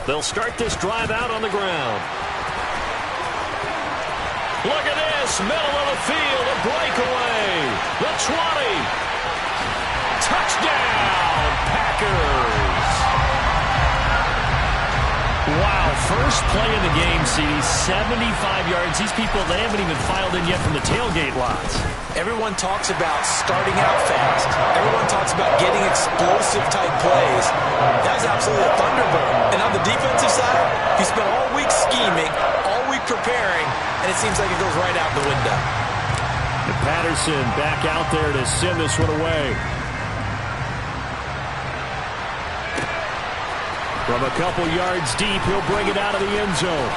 They'll start this drive out on the ground. Look at this, middle of the field, a breakaway. The 20. Touchdown, Packers. Wow, first play of the game, CD, 75 yards. These people, they haven't even filed in yet from the tailgate lots. Everyone talks about starting out fast. Everyone talks about getting explosive-type plays. That was absolutely a thunderbird. And on the defensive side, you spent all week scheming, all week preparing, and it seems like it goes right out the window. And Patterson back out there to send this one away. From a couple yards deep, he'll bring it out of the end zone.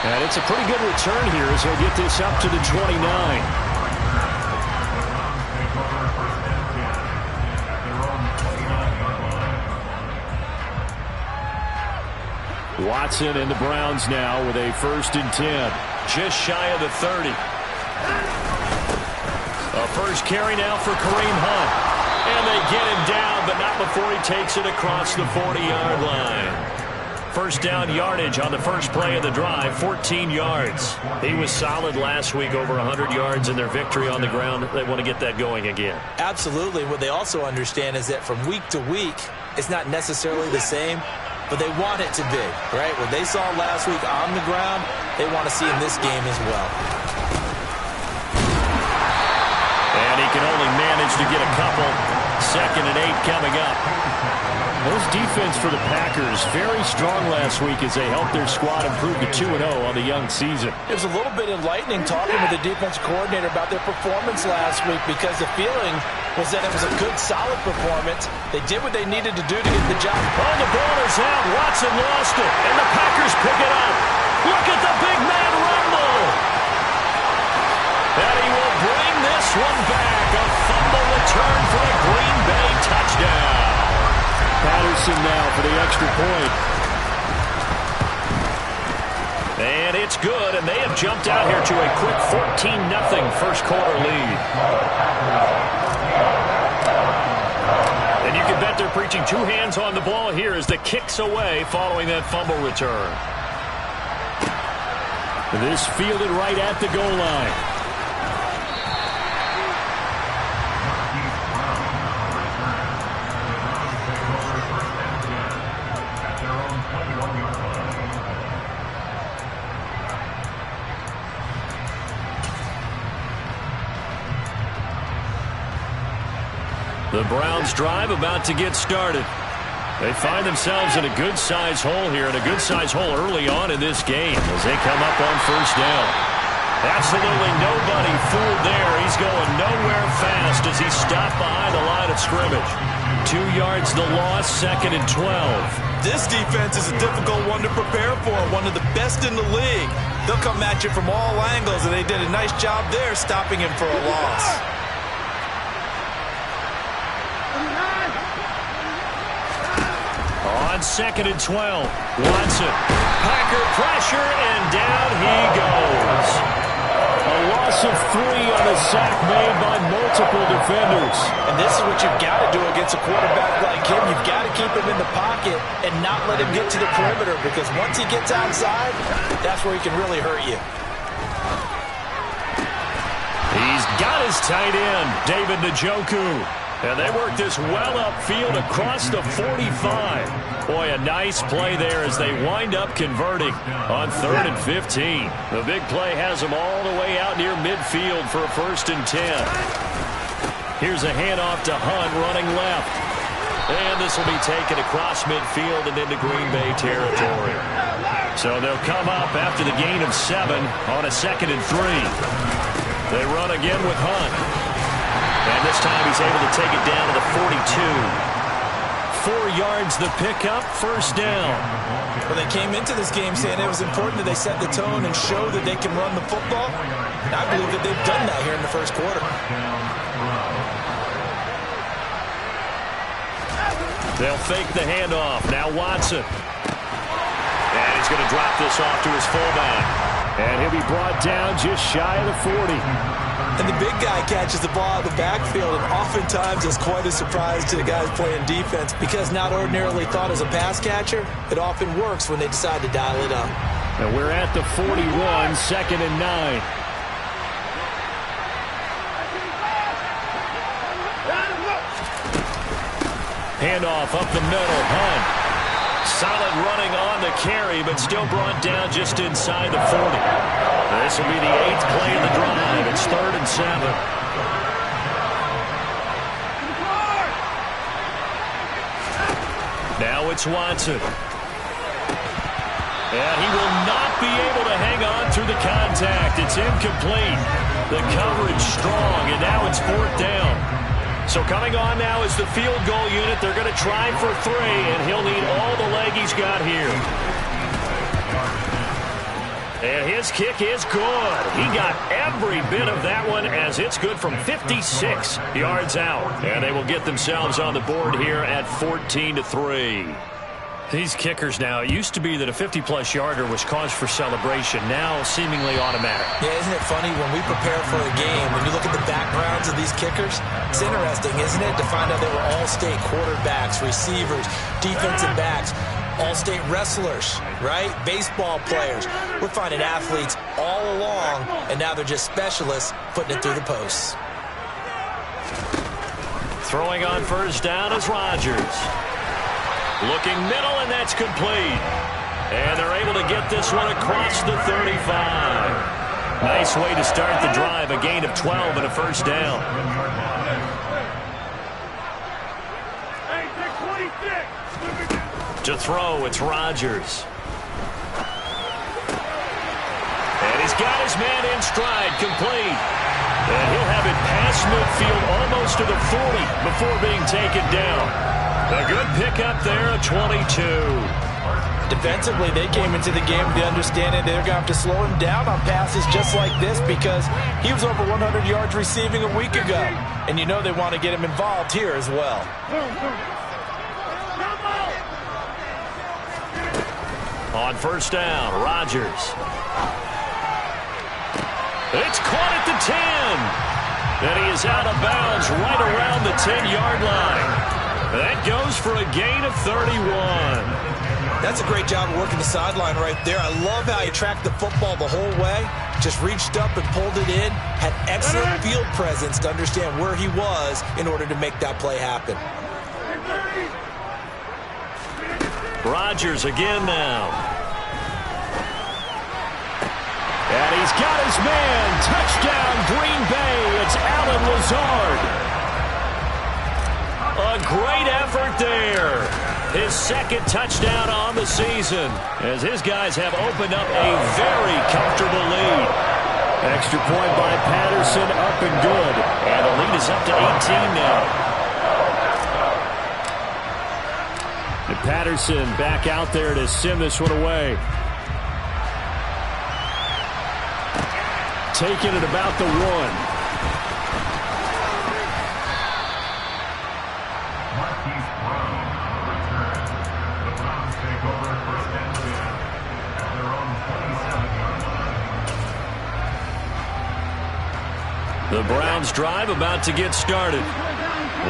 And it's a pretty good return here as he'll get this up to the 29. Watson and the Browns now with a 1st and 10. Just shy of the 30. A first carry now for Kareem Hunt. And they get him down, but not before he takes it across the 40-yard line. First down yardage on the first play of the drive, 14 yards. He was solid last week, over 100 yards in their victory on the ground. They want to get that going again. Absolutely. What they also understand is that from week to week, it's not necessarily the same, but they want it to be, right? What they saw last week on the ground, they want to see in this game as well. And he can only manage to get a couple. 2nd and 8 coming up. Those defense for the Packers very strong last week as they helped their squad improve to 2-0 on the young season. It was a little bit enlightening talking with the defensive coordinator about their performance last week because the feeling was that it was a good, solid performance. They did what they needed to do to get the job. Oh, the ball is out. Watson lost it, and the Packers pick it up. Look at the big man rumble. And he will bring this one back. A fumble return for a Green Bay touchdown. Patterson now for the extra point. And it's good, and they have jumped out here to a quick 14-0 first quarter lead. And you can bet they're preaching 2 hands on the ball here as the kick's away following that fumble return. This fielded right at the goal line. The Browns drive about to get started. They find themselves in a good-sized hole here, and a good-sized hole early on in this game as they come up on first down. Absolutely nobody fooled there. He's going nowhere fast as he's stopped behind the line of scrimmage. 2 yards the loss, 2nd and 12. This defense is a difficult one to prepare for, one of the best in the league. They'll come at you from all angles, and they did a nice job there stopping him for a loss. On 2nd and 12, Watson. Packer pressure, and down he goes. A loss of 3 on a sack made by multiple defenders. And this is what you've got to do against a quarterback like him. You've got to keep him in the pocket and not let him get to the perimeter, because once he gets outside, that's where he can really hurt you. He's got his tight end, David Njoku. And they work this well upfield across the 45. Boy, a nice play there as they wind up converting on 3rd and 15. The big play has them all the way out near midfield for a 1st and 10. Here's a handoff to Hunt running left. And this will be taken across midfield and into Green Bay territory. So they'll come up after the gain of 7 on a 2nd and 3. They run again with Hunt. And this time he's able to take it down to the 42. 4 yards the pickup, first down. Well, they came into this game saying it was important that they set the tone and show that they can run the football. And I believe that they've done that here in the first quarter. They'll fake the handoff. Now Watson. And he's going to drop this off to his fullback. And he'll be brought down just shy of the 40. And the big guy catches the ball in the backfield, and oftentimes it's quite a surprise to the guys playing defense because not ordinarily thought as a pass catcher, it often works when they decide to dial it up. And we're at the 41, 2nd and 9. Handoff up the middle, Hunt. Solid running on the carry, but still brought down just inside the 40. This will be the 8th play of the drive. It's 3rd and 7. Now it's Watson. And he will not be able to hang on through the contact. It's incomplete. The coverage strong, and now it's 4th down. So coming on now is the field goal unit. They're going to try for 3, and he'll need all the leg he's got here. And his kick is good. He got every bit of that one as it's good from 56 yards out. And they will get themselves on the board here at 14-3. These kickers now, it used to be that a 50-plus yarder was cause for celebration. Now seemingly automatic. Yeah, isn't it funny when we prepare for a game, when you look at the backgrounds of these kickers, it's interesting, isn't it, to find out they were all-state quarterbacks, receivers, defensive backs, all-state wrestlers, right? Baseball players. We're finding athletes all along, and now they're just specialists putting it through the posts. Throwing on 1st down is Rodgers. Looking middle, and that's complete. And they're able to get this one across the 35. Nice way to start the drive. A gain of 12 and a 1st down. To throw, it's Rodgers. And he's got his man in stride, complete. And he'll have it past midfield almost to the 40 before being taken down. A good pickup there at 22. Defensively, they came into the game with the understanding they're going to have to slow him down on passes just like this because he was over 100 yards receiving a week ago. And you know they want to get him involved here as well. On 1st down, Rodgers. It's caught at the 10. And he is out of bounds right around the 10-yard line. That goes for a gain of 31. That's a great job of working the sideline right there. I love how he tracked the football the whole way. Just reached up and pulled it in. Had excellent field presence to understand where he was in order to make that play happen. Rodgers again now. And he's got his man. Touchdown, Green Bay. It's Allen Lazard. A great effort there. His 2nd touchdown on the season as his guys have opened up a very comfortable lead. Extra point by Patterson, up and good. And the lead is up to 18 now. And Patterson back out there to send this one away. Taking it about the 1. The Browns drive about to get started.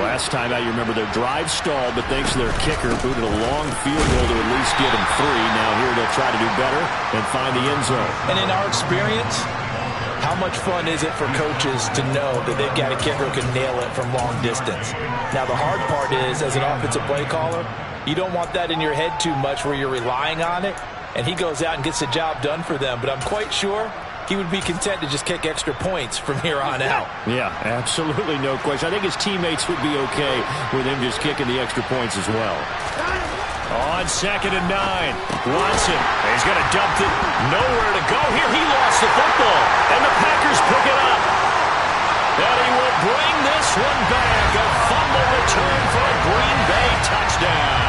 Last time out, you remember their drive stalled, but thanks to their kicker, booted a long field goal to at least get them 3. Now here they'll try to do better and find the end zone. And in our experience, how much fun is it for coaches to know that they've got a kicker who can nail it from long distance? Now, the hard part is, as an offensive play caller, you don't want that in your head too much where you're relying on it, and he goes out and gets the job done for them. But I'm quite sure he would be content to just kick extra points from here on out. Yeah, absolutely no question. I think his teammates would be okay with him just kicking the extra points as well. On 2nd and 9, Watson. He's going to dump it. Nowhere to go here. He lost the football, and the Packers pick it up. And he will bring this one back. A fumble return for a Green Bay touchdown.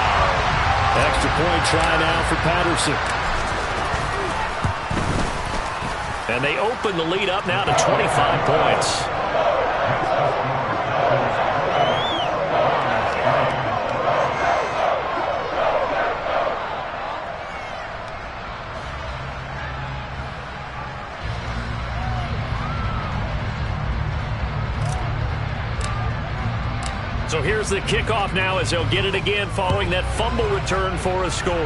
Extra point try now for Patterson. And they open the lead up now to 25 points. So here's the kickoff now as he'll get it again following that fumble return for a score.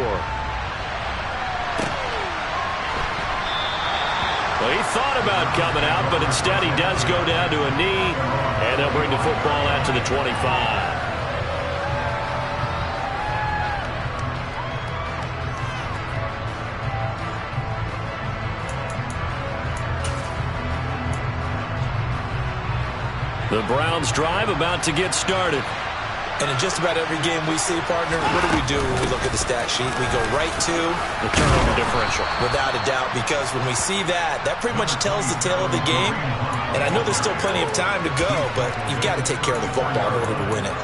Well, he thought about coming out, but instead he does go down to a knee, and they'll bring the football out to the 25. The Browns drive about to get started. And in just about every game we see, partner, what do when we look at the stat sheet? We go right to the turnover differential. Without a doubt, because when we see that, that pretty much tells the tale of the game. And I know there's still plenty of time to go, but you've got to take care of the football in order to win it.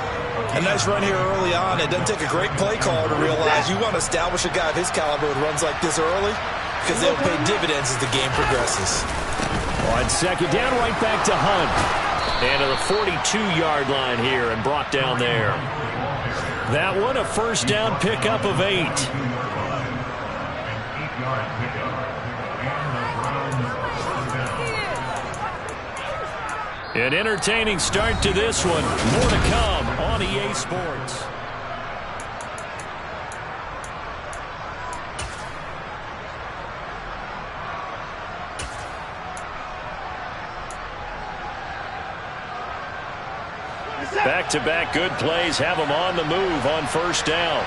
A nice run here early on. It doesn't take a great play caller to realize you want to establish a guy of his caliber who runs like this early, because they'll pay dividends as the game progresses. On second down, right back to Hunt. And to the 42-yard line here and brought down there. That one, a first down pickup of 8. An entertaining start to this one. More to come on EA Sports. Back-to-back good plays have them on the move on first down.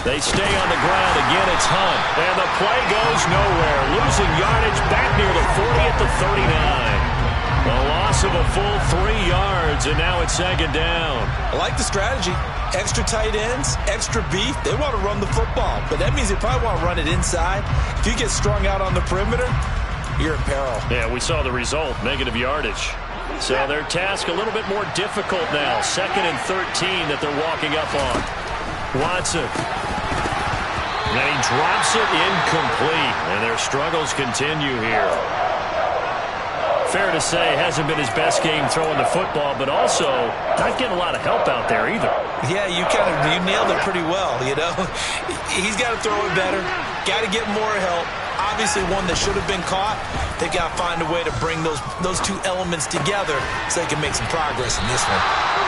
They stay on the ground. Again, it's Hunt. And the play goes nowhere. Losing yardage back near the 40 at the 39. A loss of a full 3 yards, and now it's second down. I like the strategy. Extra tight ends, extra beef. They want to run the football, but that means they probably want to run it inside. If you get strung out on the perimeter, you're in peril. Yeah, we saw the result, negative yardage. So their task a little bit more difficult now. 2nd and 13 that they're walking up on. Watson. And he drops it incomplete. And their struggles continue here. Fair to say, hasn't been his best game throwing the football, but also not getting a lot of help out there either. Yeah, you nailed it pretty well, you know. He's got to throw it better. Got to get more help. Obviously one that should have been caught. They got to find a way to bring those two elements together so they can make some progress in this one.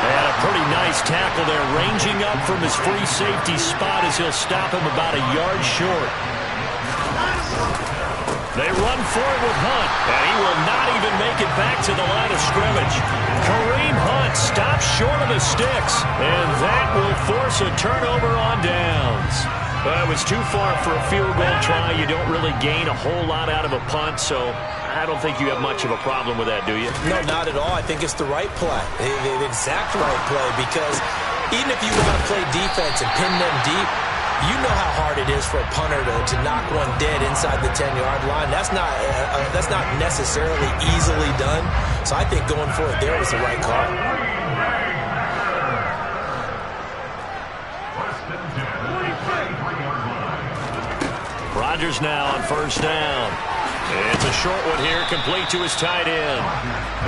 They had a pretty nice tackle there, ranging up from his free safety spot as he'll stop him about a yard short. They run for it with Hunt, and he will not even make it back to the line of scrimmage. Kareem Hunt stops short of the sticks, and that will force a turnover on downs. Well, it was too far for a field goal try. You don't really gain a whole lot out of a punt, so I don't think you have much of a problem with that, do you? No, not at all. I think it's the right play, the exact right play, because even if you want to play defense and pin them deep, you know how hard it is for a punter to knock one dead inside the 10-yard line. That's not necessarily easily done. So I think going for it there was the right call. Rodgers now on first down. It's a short one here, complete to his tight end.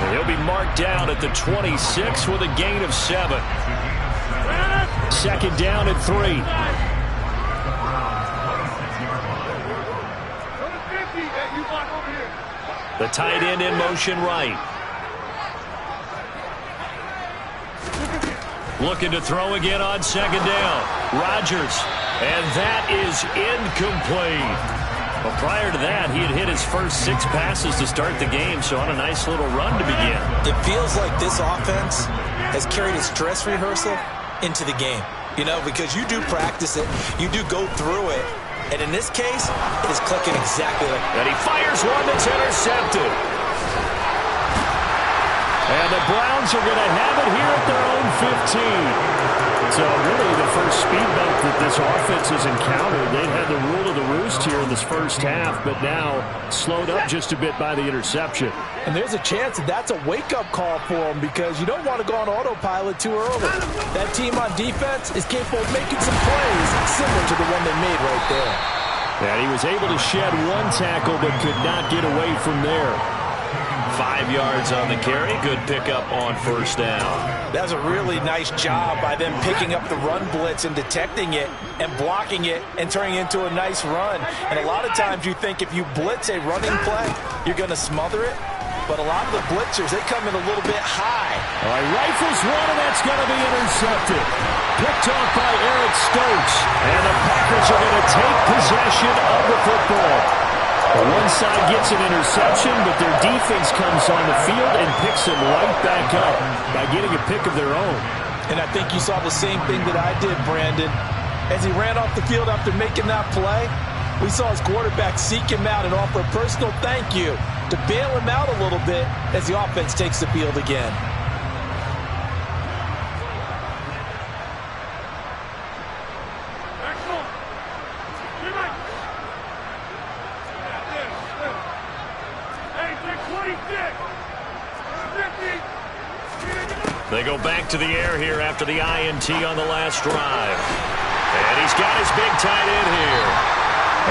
And he'll be marked down at the 26 with a gain of 7. Second down and 3. The tight end in motion right. Looking to throw again on second down. Rodgers. And that is incomplete. But prior to that, he had hit his first 6 passes to start the game, so on a nice little run to begin. It feels like this offense has carried its dress rehearsal into the game. You know, because you do practice it, you do go through it, and in this case, it is clicking exactly like that. And he fires one that's intercepted. And the Browns are going to have it here at their own 15. So really the first speed bump that this offense has encountered. They've had the rule of the roost here in this first half, but now slowed up just a bit by the interception. And there's a chance that that's a wake-up call for them, because you don't want to go on autopilot too early. That team on defense is capable of making some plays similar to the one they made right there. And he was able to shed one tackle but could not get away from there. 5 yards on the carry. Good pickup on first down. That's a really nice job by them picking up the run blitz and detecting it and blocking it and turning it into a nice run. And a lot of times you think if you blitz a running play, you're going to smother it. but a lot of the blitzers, they come in a little bit high. All right, rifles one, and that's going to be intercepted. Picked off by Eric Stokes. And the Packers are going to take possession of the football. One side gets an interception, but their defense comes on the field and picks them right back up by getting a pick of their own. And I think you saw the same thing that I did, Brandon. As he ran off the field after making that play, we saw his quarterback seek him out and offer a personal thank you to bail him out a little bit as the offense takes the field again. They go back to the air here after the INT on the last drive. And he's got his big tight end here.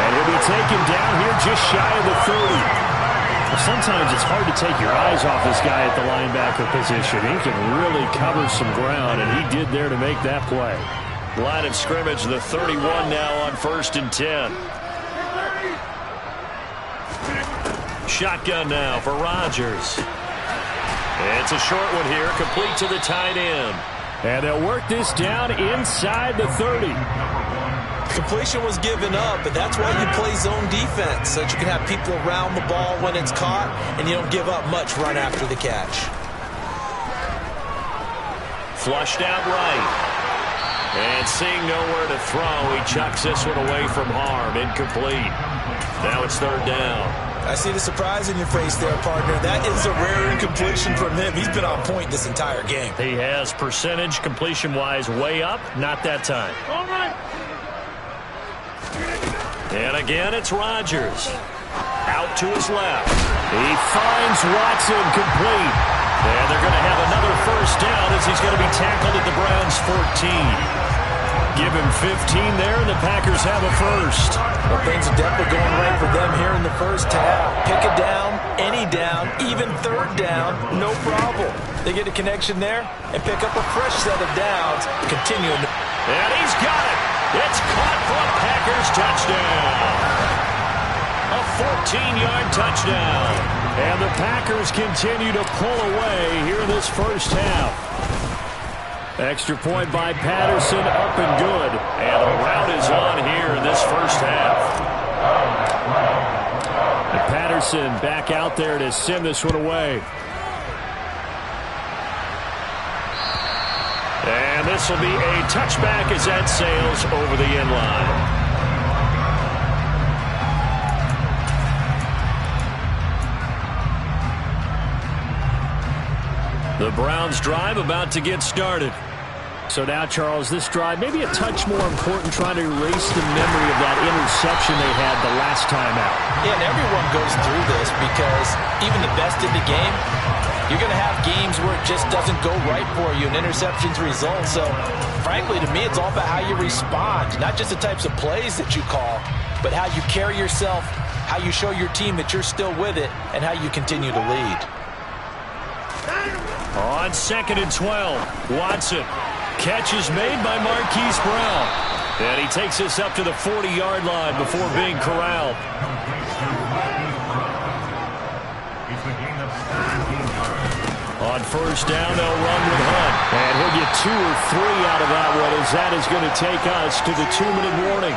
And he'll be taken down here just shy of the 30. Well, sometimes it's hard to take your eyes off this guy at the linebacker position. He can really cover some ground, and he did there to make that play. Line of scrimmage, the 31 now on 1st and 10. Shotgun now for Rodgers. It's a short one here, complete to the tight end. And they'll work this down inside the 30. Completion was given up, but that's why you play zone defense, so that you can have people around the ball when it's caught, and you don't give up much run after the catch. Flushed out right. And seeing nowhere to throw, he chucks this one away from harm. Incomplete. Now it's 3rd down. I see the surprise in your face there, partner. That is a rare incompletion from him. He's been on point this entire game. He has percentage completion-wise way up. Not that time. All right. And again, it's Rodgers. Out to his left. He finds Watson complete. And they're going to have another 1st down as he's going to be tackled at the Browns' 14. Give him 15 there, and the Packers have a 1st. Well, things are definitely going right for them here in the first half. Pick a down, any down, even 3rd down, no problem. They get a connection there and pick up a fresh set of downs, continuing. And he's got it. It's caught for a Packers touchdown. A 14-yard touchdown. And the Packers continue to pull away here in this first half. Extra point by Patterson, up and good. And the rout is on here in this first half. And Patterson back out there to send this one away. And this will be a touchback as that sails over the end line. The Browns drive about to get started. So now, Charles, this drive maybe a touch more important, trying to erase the memory of that interception they had the last time out. Yeah, and everyone goes through this because even the best in the game, you're going to have games where it just doesn't go right for you and interceptions result. So, frankly, to me, it's all about how you respond, not just the types of plays that you call, but how you carry yourself, how you show your team that you're still with it, and how you continue to lead. On 2nd and 12, Watson. Catch is made by Marquise Brown. And he takes this up to the 40-yard line before being corralled. On 1st down, they'll run with Hunt. And he'll get 2 or 3 out of that one, as that is going to take us to the 2-minute warning.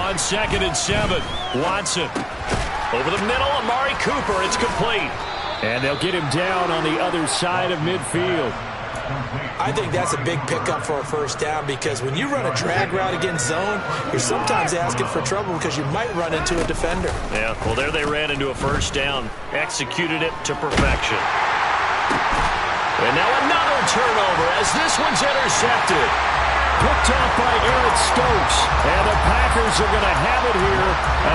On 2nd and 7, Watson. Over the middle, Amari Cooper. It's complete. And they'll get him down on the other side of midfield. I think that's a big pickup for a 1st down because when you run a drag route against zone, you're sometimes asking for trouble because you might run into a defender. Yeah, well, there they ran into a 1st down. Executed it to perfection. And now another turnover as this one's intercepted. picked off by Eric Stokes. And the Packers are going to have it here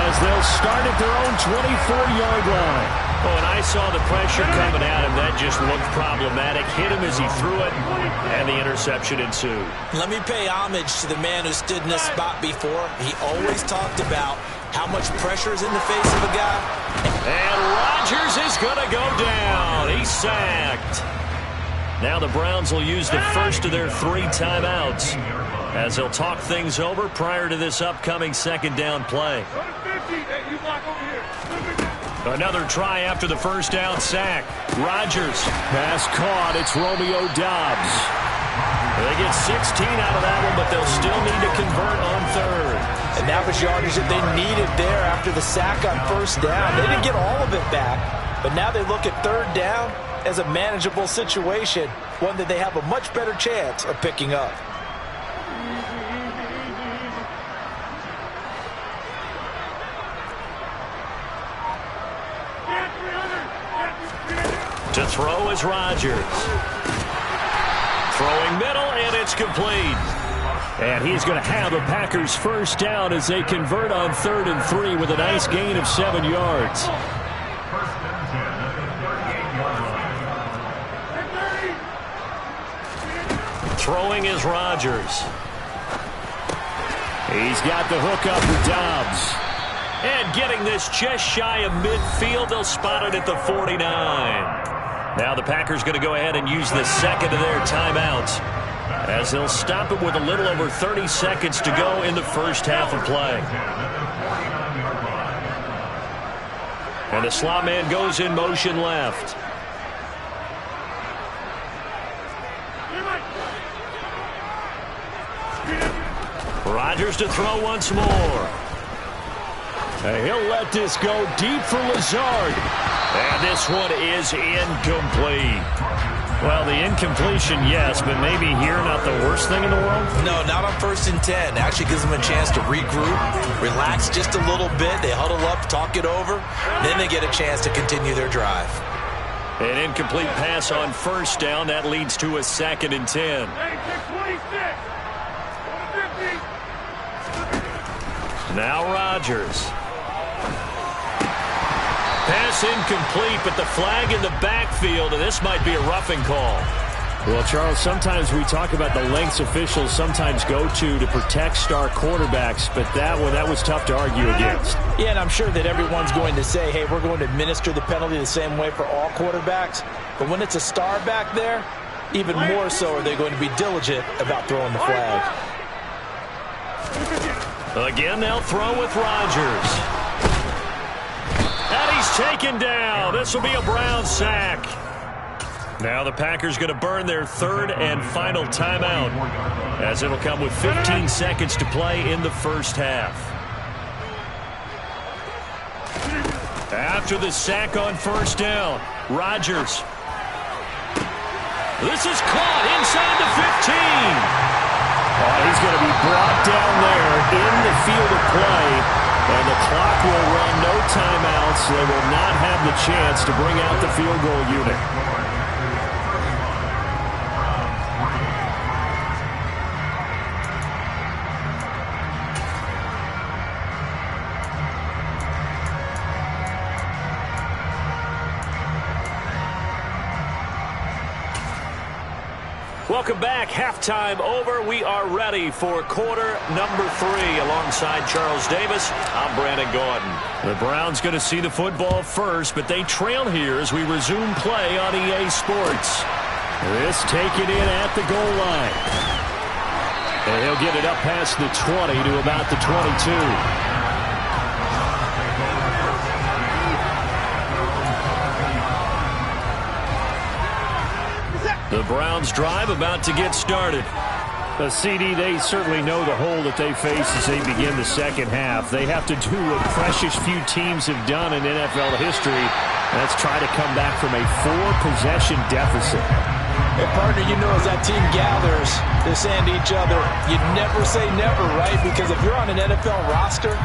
as they'll start at their own 24-yard line. Oh, and I saw the pressure coming at him. That just looked problematic. Hit him as he threw it, and the interception ensued. Let me pay homage to the man who stood in this spot before. He always talked about how much pressure is in the face of a guy. And Rodgers is going to go down. He's sacked. Now the Browns will use the first of their 3 timeouts as they'll talk things over prior to this upcoming second down play. Another try after the first down sack. Rodgers, pass caught. It's Romeo Doubs. They get 16 out of that one, but they'll still need to convert on third. And that was yardage that they needed there after the sack on first down. They didn't get all of it back, but now they look at third down as a manageable situation, one that they have a much better chance of picking up. To throw is Rodgers. Throwing middle, and it's complete. And he's going to have the Packers first down as they convert on 3rd and 3 with a nice gain of 7 yards. Throwing is Rodgers. He's got the hook up for Doubs. And getting this just shy of midfield, they'll spot it at the 49. Now the Packers going to go ahead and use the second of their timeouts as they'll stop it with a little over 30 seconds to go in the first half of play. And the slot man goes in motion left. Rodgers to throw once more. And he'll let this go deep for Lazard. And this one is incomplete. Well, the incompletion, yes, but maybe here not the worst thing in the world? No, not on 1st and 10. Actually gives them a chance to regroup, relax just a little bit. They huddle up, talk it over. Then they get a chance to continue their drive. An incomplete pass on first down. That leads to a 2nd and 10. Now Rodgers. Pass incomplete, but the flag in the backfield, and this might be a roughing call. Well, Charles, sometimes we talk about the lengths officials sometimes go to protect star quarterbacks, but that one, that was tough to argue against. Yeah, and I'm sure that everyone's going to say, hey, we're going to administer the penalty the same way for all quarterbacks. But when it's a star back there, even more so are they going to be diligent about throwing the flag. Again, they'll throw with Rodgers. And he's taken down. This will be a Brown sack. Now the Packers going to burn their 3rd and final timeout as it'll come with 15 seconds to play in the first half. After the sack on first down, Rodgers. This is caught inside the 15. He's going to be brought down there in the field of play. And the clock will run, no timeouts. They will not have the chance to bring out the field goal unit. Welcome back. Halftime over. We are ready for quarter number 3. Alongside Charles Davis, I'm Brandon Gordon. The Browns going to see the football first, but they trail here as we resume play on EA Sports. This taken in at the goal line. And he'll get it up past the 20 to about the 22. The Browns drive about to get started. CD, they certainly know the hole that they face as they begin the second half. They have to do what precious few teams have done in NFL history, and that's try to come back from a 4-possession deficit. Hey, partner, you know as that team gathers, they're saying to each other, you never say never, right? Because if you're on an NFL roster,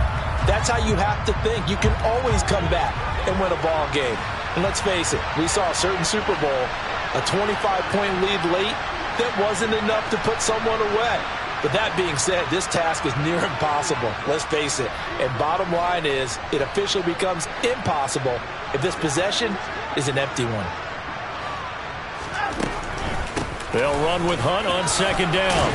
that's how you have to think. You can always come back and win a ball game. And let's face it, we saw a certain Super Bowl, a 25-point lead late, that wasn't enough to put someone away. But that being said, this task is near impossible. Let's face it. And bottom line is, it officially becomes impossible if this possession is an empty one. They'll run with Hunt on second down.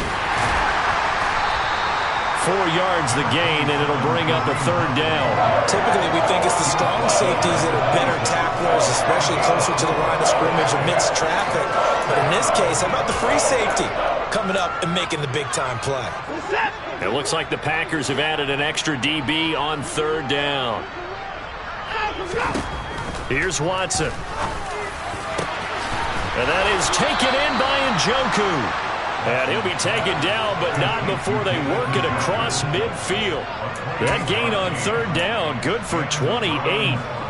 4 yards the gain, and it'll bring up a third down. Typically, we think it's the strong safeties that are better tacklers, especially closer to the line of scrimmage amidst traffic. But in this case, how about the free safety coming up and making the big-time play? It looks like the Packers have added an extra DB on third down. Here's Watson. And that is taken in by Njoku. And he'll be taken down, but not before they work it across midfield. That gain on third down, good for 28.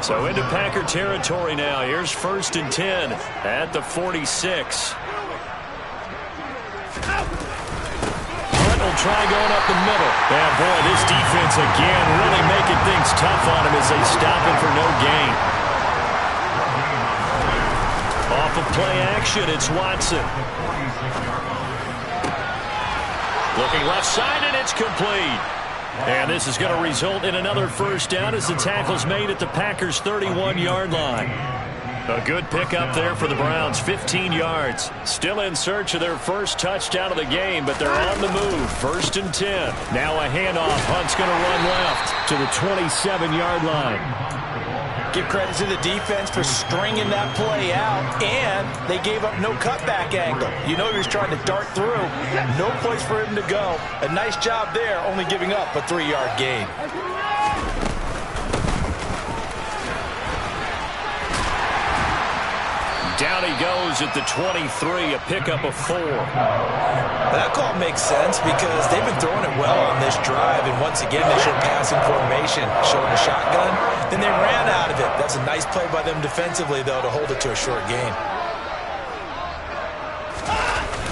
So into Packer territory now. Here's 1st and 10 at the 46. Hunt will try going up the middle. And boy, this defense again really making things tough on him as they stop him for no gain. Off of play action, it's Watson. Looking left side, and it's complete. And this is going to result in another first down as the tackle's made at the Packers' 31-yard line. A good pickup there for the Browns, 15 yards. Still in search of their first touchdown of the game, but they're on the move. 1st and 10. Now a handoff. Hunt's going to run left to the 27-yard line. Give credit to the defense for stringing that play out, and they gave up no cutback angle. You know he was trying to dart through. No place for him to go. A nice job there, only giving up a 3-yard gain. Down he goes at the 23, a pickup of 4. That call makes sense because they've been throwing it well on this drive, and once again they showed passing formation, showing a shotgun. Then they ran out of it. That's a nice play by them defensively, though, to hold it to a short gain.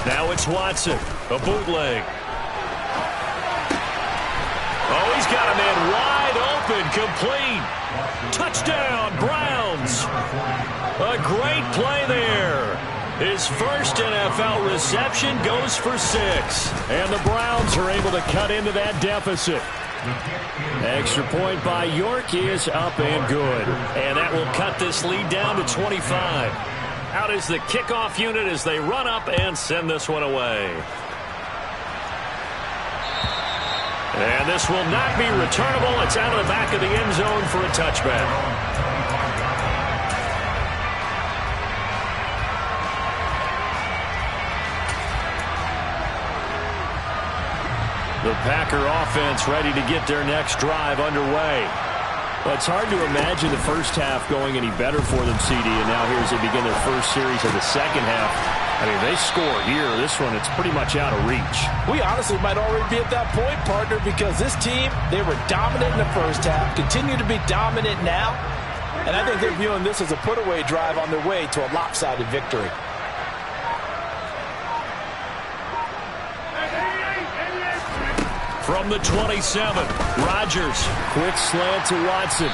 Now it's Watson, a bootleg. Oh, he's got a man wide open, complete. Touchdown, Browns. A great play there. His first NFL reception goes for 6. And the Browns are able to cut into that deficit. Extra point by York is up and good. And that will cut this lead down to 25. Out is the kickoff unit as they run up and send this one away. And this will not be returnable. It's out of the back of the end zone for a touchback. The Packer offense ready to get their next drive underway. Well, it's hard to imagine the first half going any better for them, CD, and now here as they begin their first series of the second half. I mean, they score here. This one, it's pretty much out of reach. We honestly might already be at that point, partner, because this team, they were dominant in the first half, continue to be dominant now, and I think they're viewing this as a put-away drive on their way to a lopsided victory. From the 27, Rodgers, quick slant to Watson.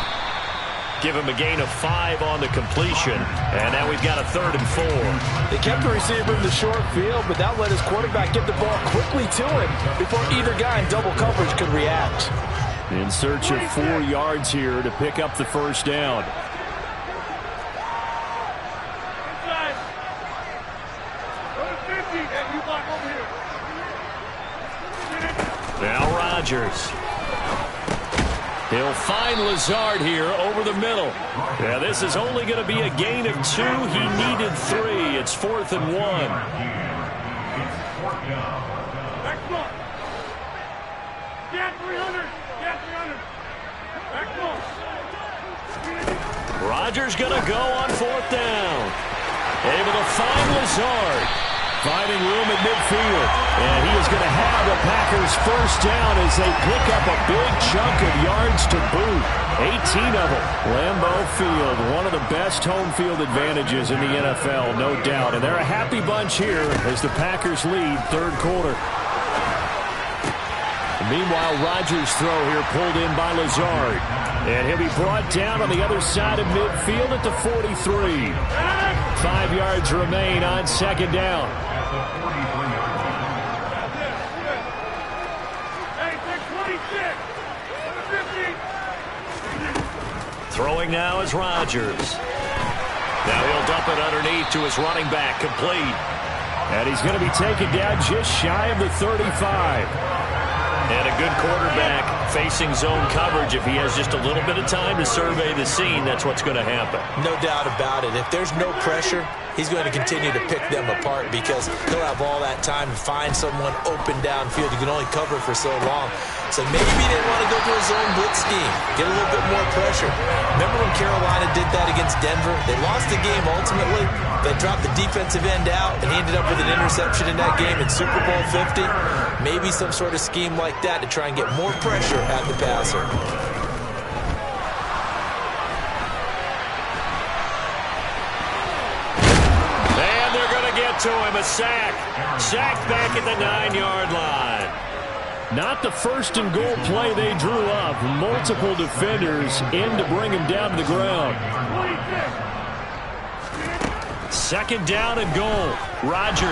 Give him a gain of 5 on the completion, and now we've got a 3rd and 4. They kept the receiver in the short field, but that let his quarterback get the ball quickly to him before either guy in double coverage could react. In search of 4 yards here to pick up the first down. Now Rodgers. He'll find Lazard here over the middle. Yeah, this is only going to be a gain of 2. He needed 3. It's 4th and 1. Rodgers going to go on 4th down. Able to find Lazard. Finding room at midfield. And he is going to have the Packers first down as they pick up a big chunk of yards to boot. 18 of them. Lambeau Field, one of the best home field advantages in the NFL, no doubt. And they're a happy bunch here as the Packers lead 3rd quarter. Meanwhile, Rodgers' throw here pulled in by Lazard. And he'll be brought down on the other side of midfield at the 43. 5 yards remain on 2nd down. throwing now is Rodgers. Now he'll dump it underneath to his running back, complete. And he's going to be taken down just shy of the 35. And a good quarterback facing zone coverage. If he has just a little bit of time to survey the scene, that's what's going to happen. No doubt about it. If there's no pressure, he's going to continue to pick them apart because he'll have all that time to find someone open downfield. You can only cover for so long. So maybe they want to go to a zone blitz scheme, get a little bit more pressure. Remember when Carolina did that against Denver? They lost the game ultimately. They dropped the defensive end out, and he ended up with an interception in that game in Super Bowl 50. Maybe some sort of scheme like that to try and get more pressure at the passer. And they're going to get to him, a sack. Sack back at the 9-yard line. Not the first and goal play they drew up. Multiple defenders in to bring him down to the ground. Second down and goal. Rodgers.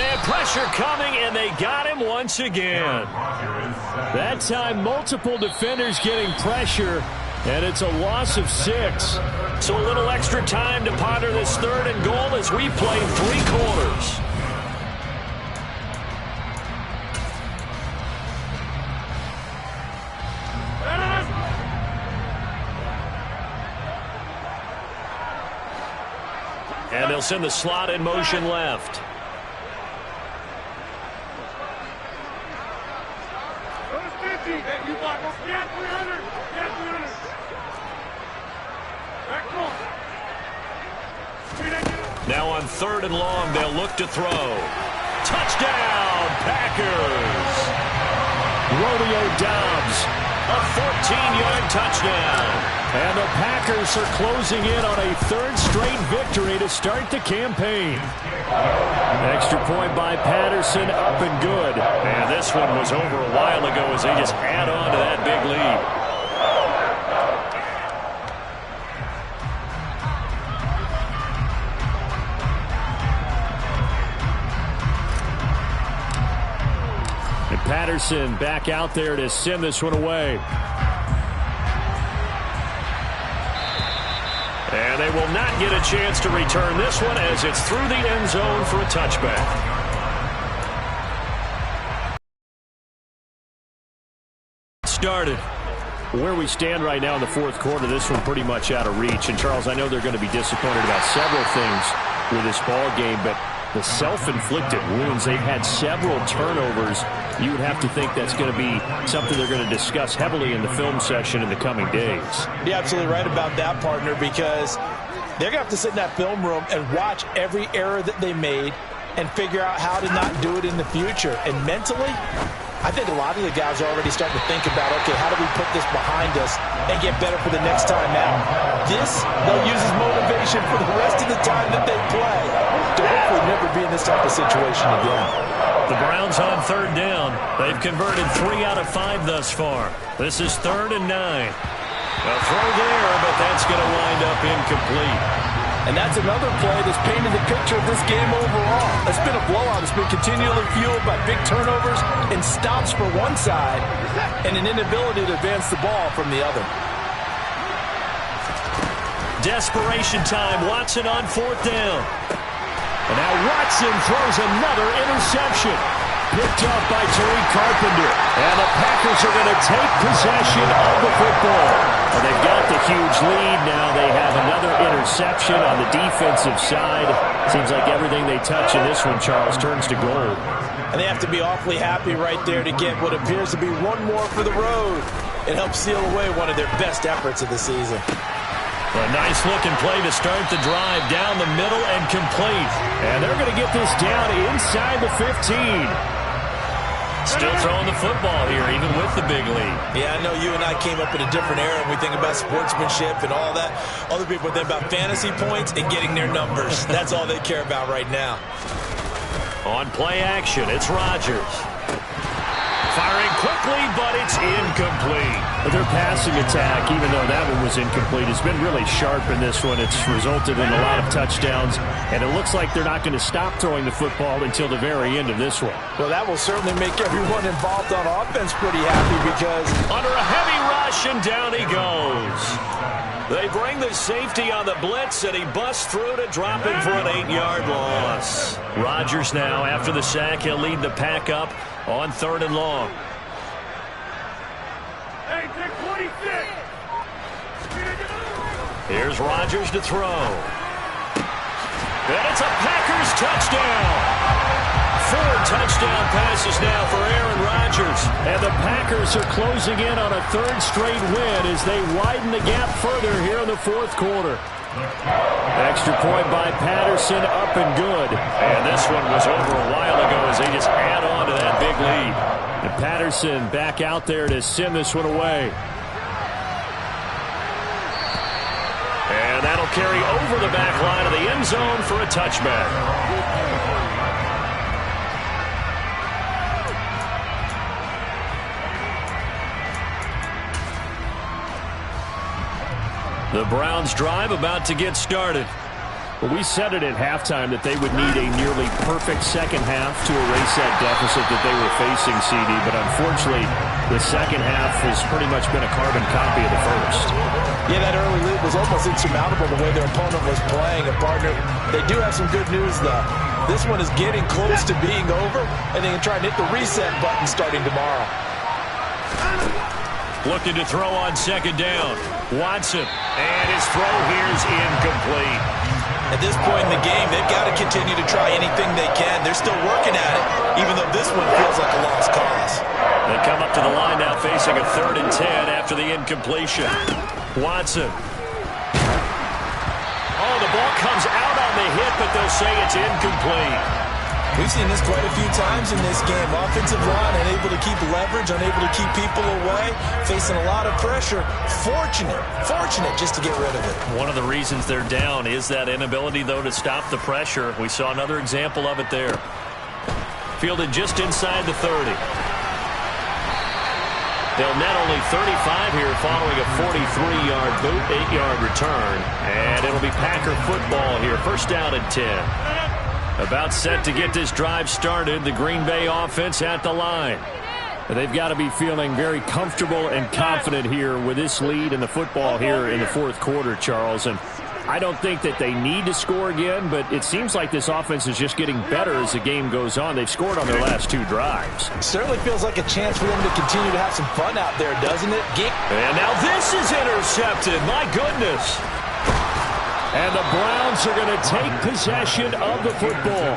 And pressure coming, and they got him once again. That time, multiple defenders getting pressure, and it's a loss of 6. So a little extra time to ponder this third and goal as we play 3 quarters. And they'll send the slot in motion left. Now on third and long, they'll look to throw. Touchdown, Packers! Romeo Doubs, a 14-yard touchdown. And the Packers are closing in on a third straight victory to start the campaign. Extra point by Patterson, up and good. And this one was over a while ago as they just add on to that big lead. And Patterson back out there to send this one away. And they will not get a chance to return this one as it's through the end zone for a touchback. Started. Where we stand right now in the fourth quarter, this one pretty much out of reach. And, Charles, I know they're going to be disappointed about several things with this ball game, but the self-inflicted wounds, they've had several turnovers. You would have to think that's going to be something they're going to discuss heavily in the film session in the coming days. You're absolutely right about that, partner, because they're going to have to sit in that film room and watch every error that they made and figure out how to not do it in the future. And mentally, I think a lot of the guys are already starting to think about, okay, how do we put this behind us and get better for the next time out? This, they'll use as motivation for the rest of the time that they play to hopefully never be in this type of situation again. The Browns on third down. They've converted 3 out of 5 thus far. This is 3rd and 9. A throw there, but that's going to wind up incomplete. And that's another play that's painted the picture of this game overall. It's been a blowout. It's been continually fueled by big turnovers and stops for one side and an inability to advance the ball from the other. Desperation time. Watson on 4th down. And now Watson throws another interception. Picked up by Tariq Carpenter. And the Packers are going to take possession of the football. And they've got the huge lead now. They have another interception on the defensive side. Seems like everything they touch in this one, Charles, turns to gold. And they have to be awfully happy right there to get what appears to be one more for the road. It helps seal away one of their best efforts of the season. A nice-looking play to start the drive down the middle and complete. And they're going to get this down inside the 15. Still throwing the football here, even with the big lead. Yeah, I know you and I came up in a different era, and we think about sportsmanship and all that. Other people think about fantasy points and getting their numbers. That's all they care about right now. On play action, it's Rodgers. Firing quickly, but it's incomplete. Their passing attack, even though that one was incomplete, has been really sharp in this one. It's resulted in a lot of touchdowns, and it looks like they're not going to stop throwing the football until the very end of this one. Well, that will certainly make everyone involved on offense pretty happy because under a heavy rush, and down he goes. They bring the safety on the blitz, and he busts through to drop him for an 8-yard loss. Rodgers now, after the sack, he'll lead the pack up on 3rd and long. Here's Rodgers to throw. And it's a Packers touchdown. 4 touchdown passes now for Aaron Rodgers. And the Packers are closing in on a 3rd straight win as they widen the gap further here in the 4th quarter. Extra point by Patterson, up and good. And this one was over a while ago as they just add on to that big lead. And Patterson back out there to send this one away. And that'll carry over the back line of the end zone for a touchback. The Browns drive about to get started. Well, we said it at halftime that they would need a nearly perfect second half to erase that deficit that they were facing, CD. But unfortunately, the second half has pretty much been a carbon copy of the first. Yeah, that early lead was almost insurmountable the way their opponent was playing. And, partner, they do have some good news, though. This one is getting close to being over, and they can try and hit the reset button starting tomorrow. Looking to throw on 2nd down. Watson. And his throw here is incomplete. At this point in the game, they've got to continue to try anything they can. They're still working at it, even though this one feels like a lost cause. They come up to the line now facing a 3rd and 10 after the incompletion. Watson. Oh, the ball comes out on the hit, but they'll say it's incomplete. We've seen this quite a few times in this game. Offensive line unable to keep leverage, unable to keep people away, facing a lot of pressure. Fortunate just to get rid of it. One of the reasons they're down is that inability, though, to stop the pressure. We saw another example of it there. Fielded just inside the 30. They'll net only 35 here following a 43-yard boot, 8-yard return. And it'll be Packer football here. 1st down and 10. About set to get this drive started, the Green Bay offense at the line. They've got to be feeling very comfortable and confident here with this lead in the football here in the 4th quarter, Charles. And I don't think that they need to score again, but it seems like this offense is just getting better as the game goes on. They've scored on their last 2 drives. Certainly feels like a chance for them to continue to have some fun out there, doesn't it? And now this is intercepted. My goodness. And the Browns are going to take possession of the football.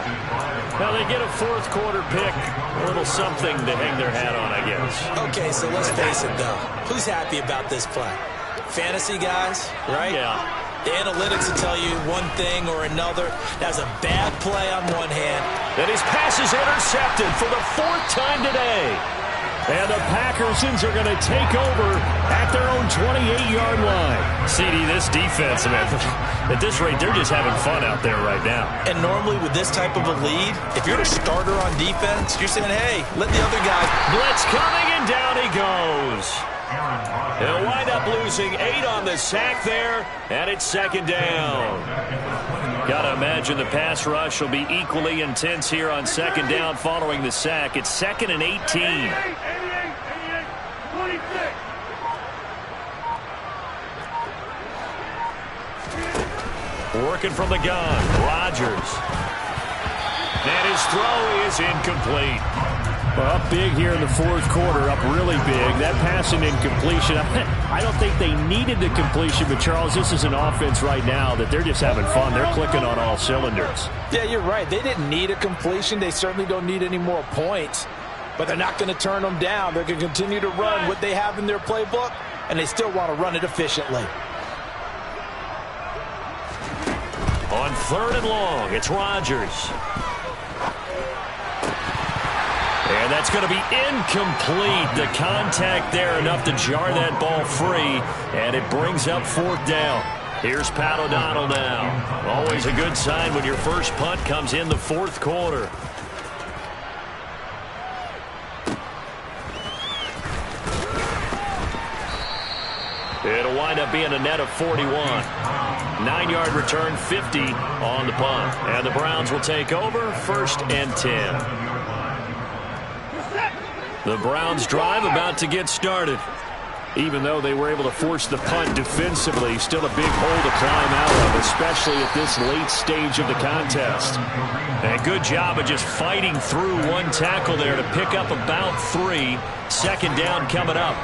Now they get a 4th quarter pick. A little something to hang their hat on, I guess. Okay, so let's face it, though. Who's happy about this play? Fantasy guys, right? Yeah. The analytics will tell you one thing or another. That was a bad play on one hand. And his pass is intercepted for the 4th time today. And the Packersons are going to take over at their own 28-yard line. CD, this defense, man, at this rate, they're just having fun out there right now. And normally with this type of a lead, if you're a starter on defense, you're saying, hey, let the other guys. Blitz coming, and down he goes. They'll wind up losing 8 on the sack there, and it's 2nd down. Got to imagine the pass rush will be equally intense here on 2nd down following the sack. It's 2nd and 18. Working from the gun, Rodgers. And his throw is incomplete. Well, up big here in the 4th quarter, up really big. That passing incompletion, I don't think they needed the completion, but Charles, this is an offense right now that they're just having fun. They're clicking on all cylinders. Yeah, you're right. They didn't need a completion. They certainly don't need any more points, but they're not going to turn them down. They're going to continue to run what they have in their playbook, and they still want to run it efficiently. On 3rd and long, it's Rodgers. And that's going to be incomplete. The contact there enough to jar that ball free, and it brings up 4th down. Here's Pat O'Donnell now. Always a good sign when your first punt comes in the 4th quarter. It'll wind up being a net of 41. 9-yard return, 50 on the punt. And the Browns will take over, 1st and 10. The Browns drive about to get started. Even though they were able to force the punt defensively, still a big hole to climb out of, especially at this late stage of the contest. And good job of just fighting through one tackle there to pick up about 3. Second down coming up.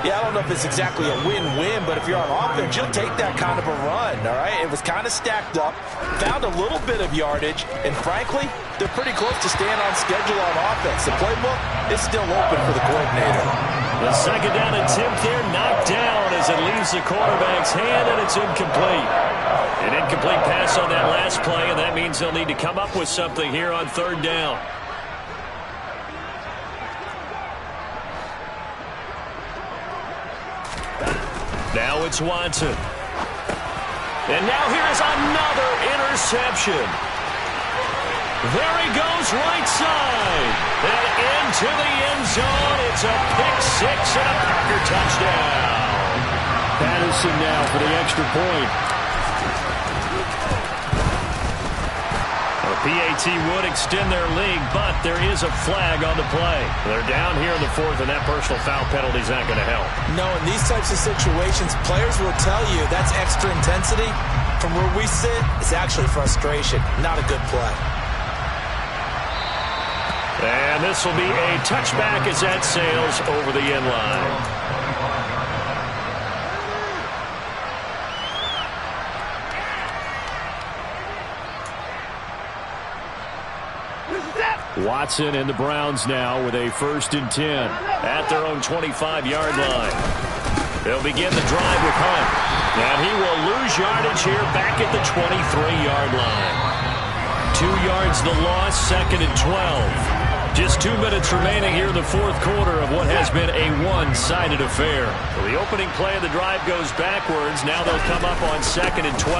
Yeah, I don't know if it's exactly a win-win, but if you're on offense, you'll take that kind of a run, all right? It was kind of stacked up, found a little bit of yardage, and frankly, they're pretty close to staying on schedule on offense. The playbook is still open for the coordinator. The second down attempt there knocked down as it leaves the quarterback's hand, and it's incomplete. An incomplete pass on that last play, and that means they'll need to come up with something here on third down. Now it's Watson. And now here's another interception. There he goes, right side. And into the end zone. It's a pick 6 and a Packer touchdown. Patterson now for the extra point. PAT would extend their lead, but there is a flag on the play. They're down here in the 4th, and that personal foul penalty is not going to help. No, in these types of situations, players will tell you that's extra intensity. From where we sit, it's actually frustration, not a good play. And this will be a touchback as that sails over the end line. Watson and the Browns now with a 1st and 10 at their own 25-yard line. They'll begin the drive with Hunt. And he will lose yardage here back at the 23-yard line. 2 yards the loss, 2nd and 12. Just 2 minutes remaining here in the 4th quarter of what has been a one-sided affair. The opening play of the drive goes backwards. Now they'll come up on 2nd and 12.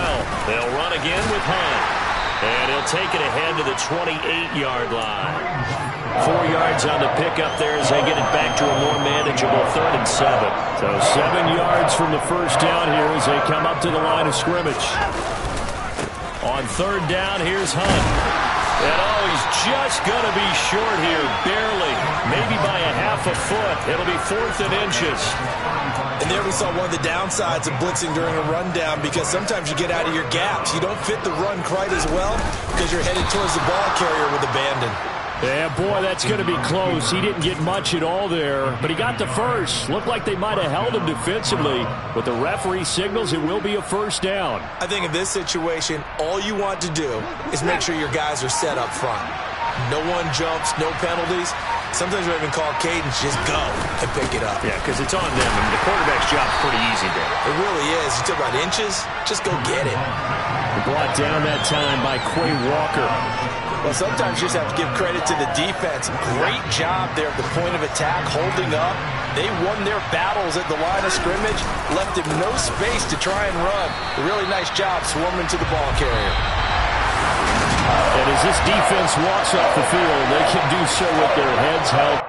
They'll run again with Hunt. And he'll take it ahead to the 28-yard line. 4 yards on the pickup there as they get it back to a more manageable 3rd and 7. So 7 yards from the first down here as they come up to the line of scrimmage. On 3rd down, here's Hunt. And he's just going to be short here, barely. Maybe by a half a foot. It'll be 4th and inches. And there we saw one of the downsides of blitzing during a rundown, because sometimes you get out of your gaps. You don't fit the run quite as well because you're headed towards the ball carrier with abandon. Yeah, boy, that's going to be close. He didn't get much at all there, but he got the first. Looked like they might have held him defensively, but the referee signals it will be a 1st down. I think in this situation, all you want to do is make sure your guys are set up front. No one jumps, no penalties. Sometimes we even call cadence, just go and pick it up. Yeah, because it's on them, and the quarterback's job is pretty easy there. It really is. You talk about inches, just go get it. Brought down that time by Quay Walker. Well, sometimes you just have to give credit to the defense. Great job there at the point of attack, holding up. They won their battles at the line of scrimmage, left him no space to try and run. A really nice job swarming to the ball carrier. And as this defense walks off the field, they can do so with their heads held.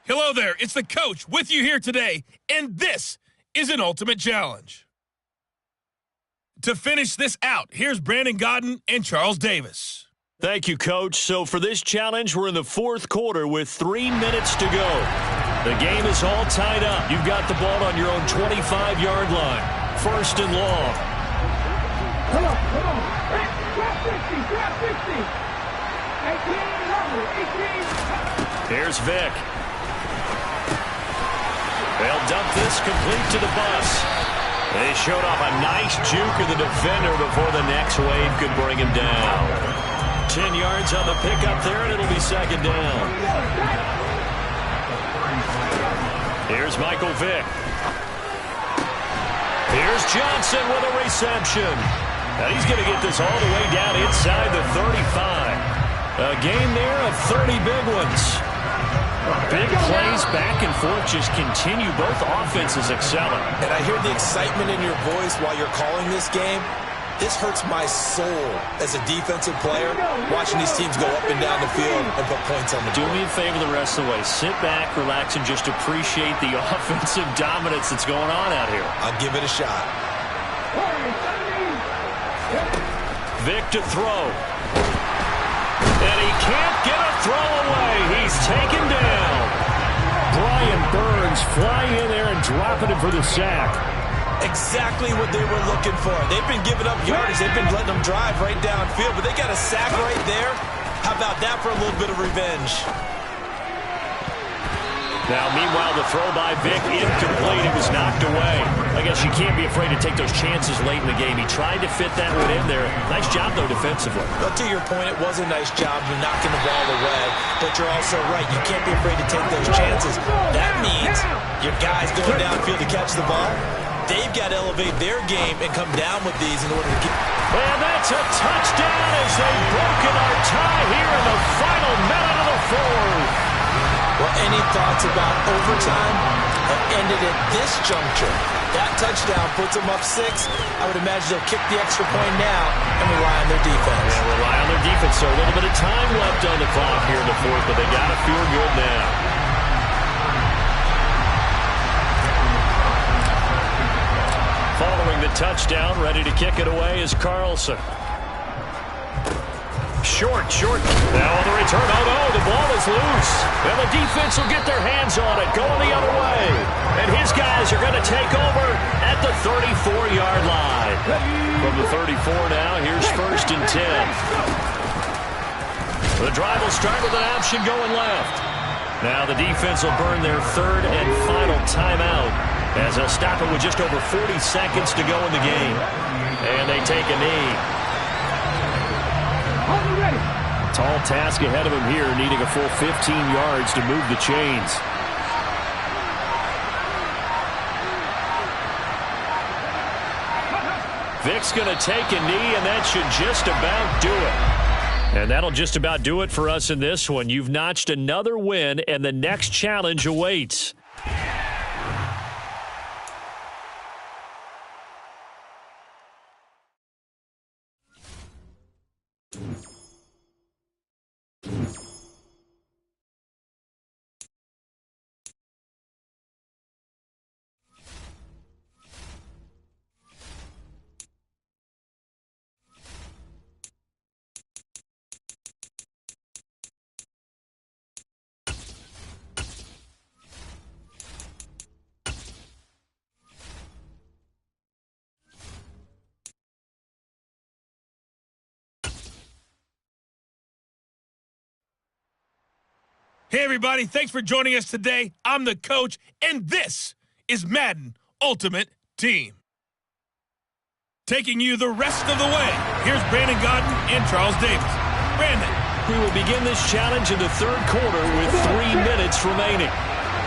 Hello there, it's the coach with you here today, and this is an ultimate challenge. To finish this out, here's Brandon Gaudin and Charles Davis. Thank you, Coach. So for this challenge, we're in the fourth quarter with 3 minutes to go. The game is all tied up. You've got the ball on your own 25-yard line. First and long. Come on. Grab 60. 18. Here's Vic. They'll dump this complete to the bus. They showed off a nice juke of the defender before the next wave could bring him down. 10 yards on the pickup there, and it'll be second down. Here's Michael Vick. Here's Johnson with a reception. And he's going to get this all the way down inside the 35. A game there of 30 big ones. Big plays back and forth just continue. Both offenses excelling. And I hear the excitement in your voice while you're calling this game. This hurts my soul as a defensive player, watching these teams go up and down the field and put points on the board. Do me a favor the rest of the way. Sit back, relax, and just appreciate the offensive dominance that's going on out here. I'll give it a shot. Vic to throw. And he can't get a throw away. He's taken down. Brian Burns flying in there and dropping it for the sack. Exactly what they were looking for. They've been giving up yardage. They've been letting them drive right downfield, but they got a sack right there. How about that for a little bit of revenge? Now, meanwhile, the throw by Vic incomplete. It was knocked away. I guess you can't be afraid to take those chances late in the game. He tried to fit that one in there. Nice job, though, defensively. But to your point, it was a nice job. You're knocking the ball away. But you're also right. You can't be afraid to take those chances. That means your guys going downfield to catch the ball, they've got to elevate their game and come down with these in order to get... And that's a touchdown as they've broken our tie here in the final minute of the fourth. Well, any thoughts about overtime have ended at this juncture. That touchdown puts them up 6. I would imagine they'll kick the extra point now and rely on their defense. Yeah, rely on their defense. So a little bit of time left on the clock here in the fourth, but they got to feel good now. Following the touchdown, ready to kick it away is Carlson. Short. Now on the return. Oh, no, the ball is loose. And the defense will get their hands on it, going the other way. And his guys are going to take over at the 34-yard line. From the 34 now, here's first and 10. The drive will start with an option going left. Now the defense will burn their third and final timeout as they'll stop it with just over 40 seconds to go in the game. And they take a knee. Tall task ahead of him here, needing a full 15 yards to move the chains. Vic's going to take a knee, and that should just about do it. And that'll just about do it for us in this one. You've notched another win, and the next challenge awaits. Hey, everybody, thanks for joining us today. I'm the coach, and this is Madden Ultimate Team. Taking you the rest of the way, here's Brandon Gaudin and Charles Davis. Brandon. We will begin this challenge in the third quarter with 3 minutes remaining.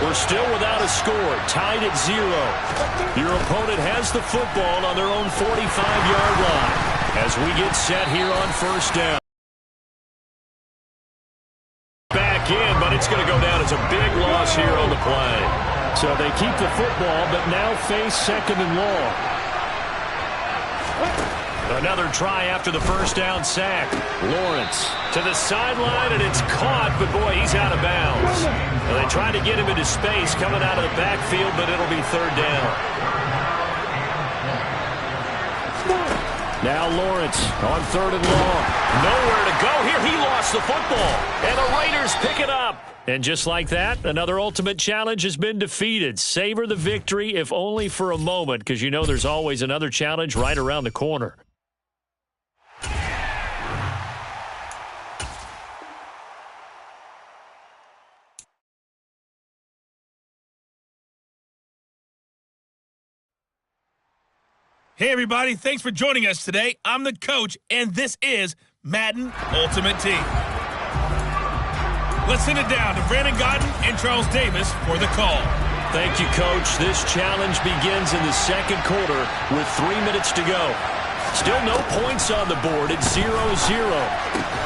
We're still without a score, tied at 0. Your opponent has the football on their own 45-yard line as we get set here on first down. Back in, but it's going to go down as a big loss here on the play. So they keep the football, but now face second and long. Another try after the first down sack. Lawrence to the sideline, and it's caught, but boy, he's out of bounds. Well, they tried to get him into space coming out of the backfield, but it'll be third down. Now Lawrence on third and long. Nowhere to go here. He lost the football, and the Raiders pick it up. And just like that, another ultimate challenge has been defeated. Savor the victory, if only for a moment, because you know there's always another challenge right around the corner. Hey, everybody. Thanks for joining us today. I'm the coach, and this is Madden Ultimate Team. Let's send it down to Brandon Gaudin and Charles Davis for the call. Thank you, Coach. This challenge begins in the second quarter with 3 minutes to go. Still no points on the board. It's 0-0.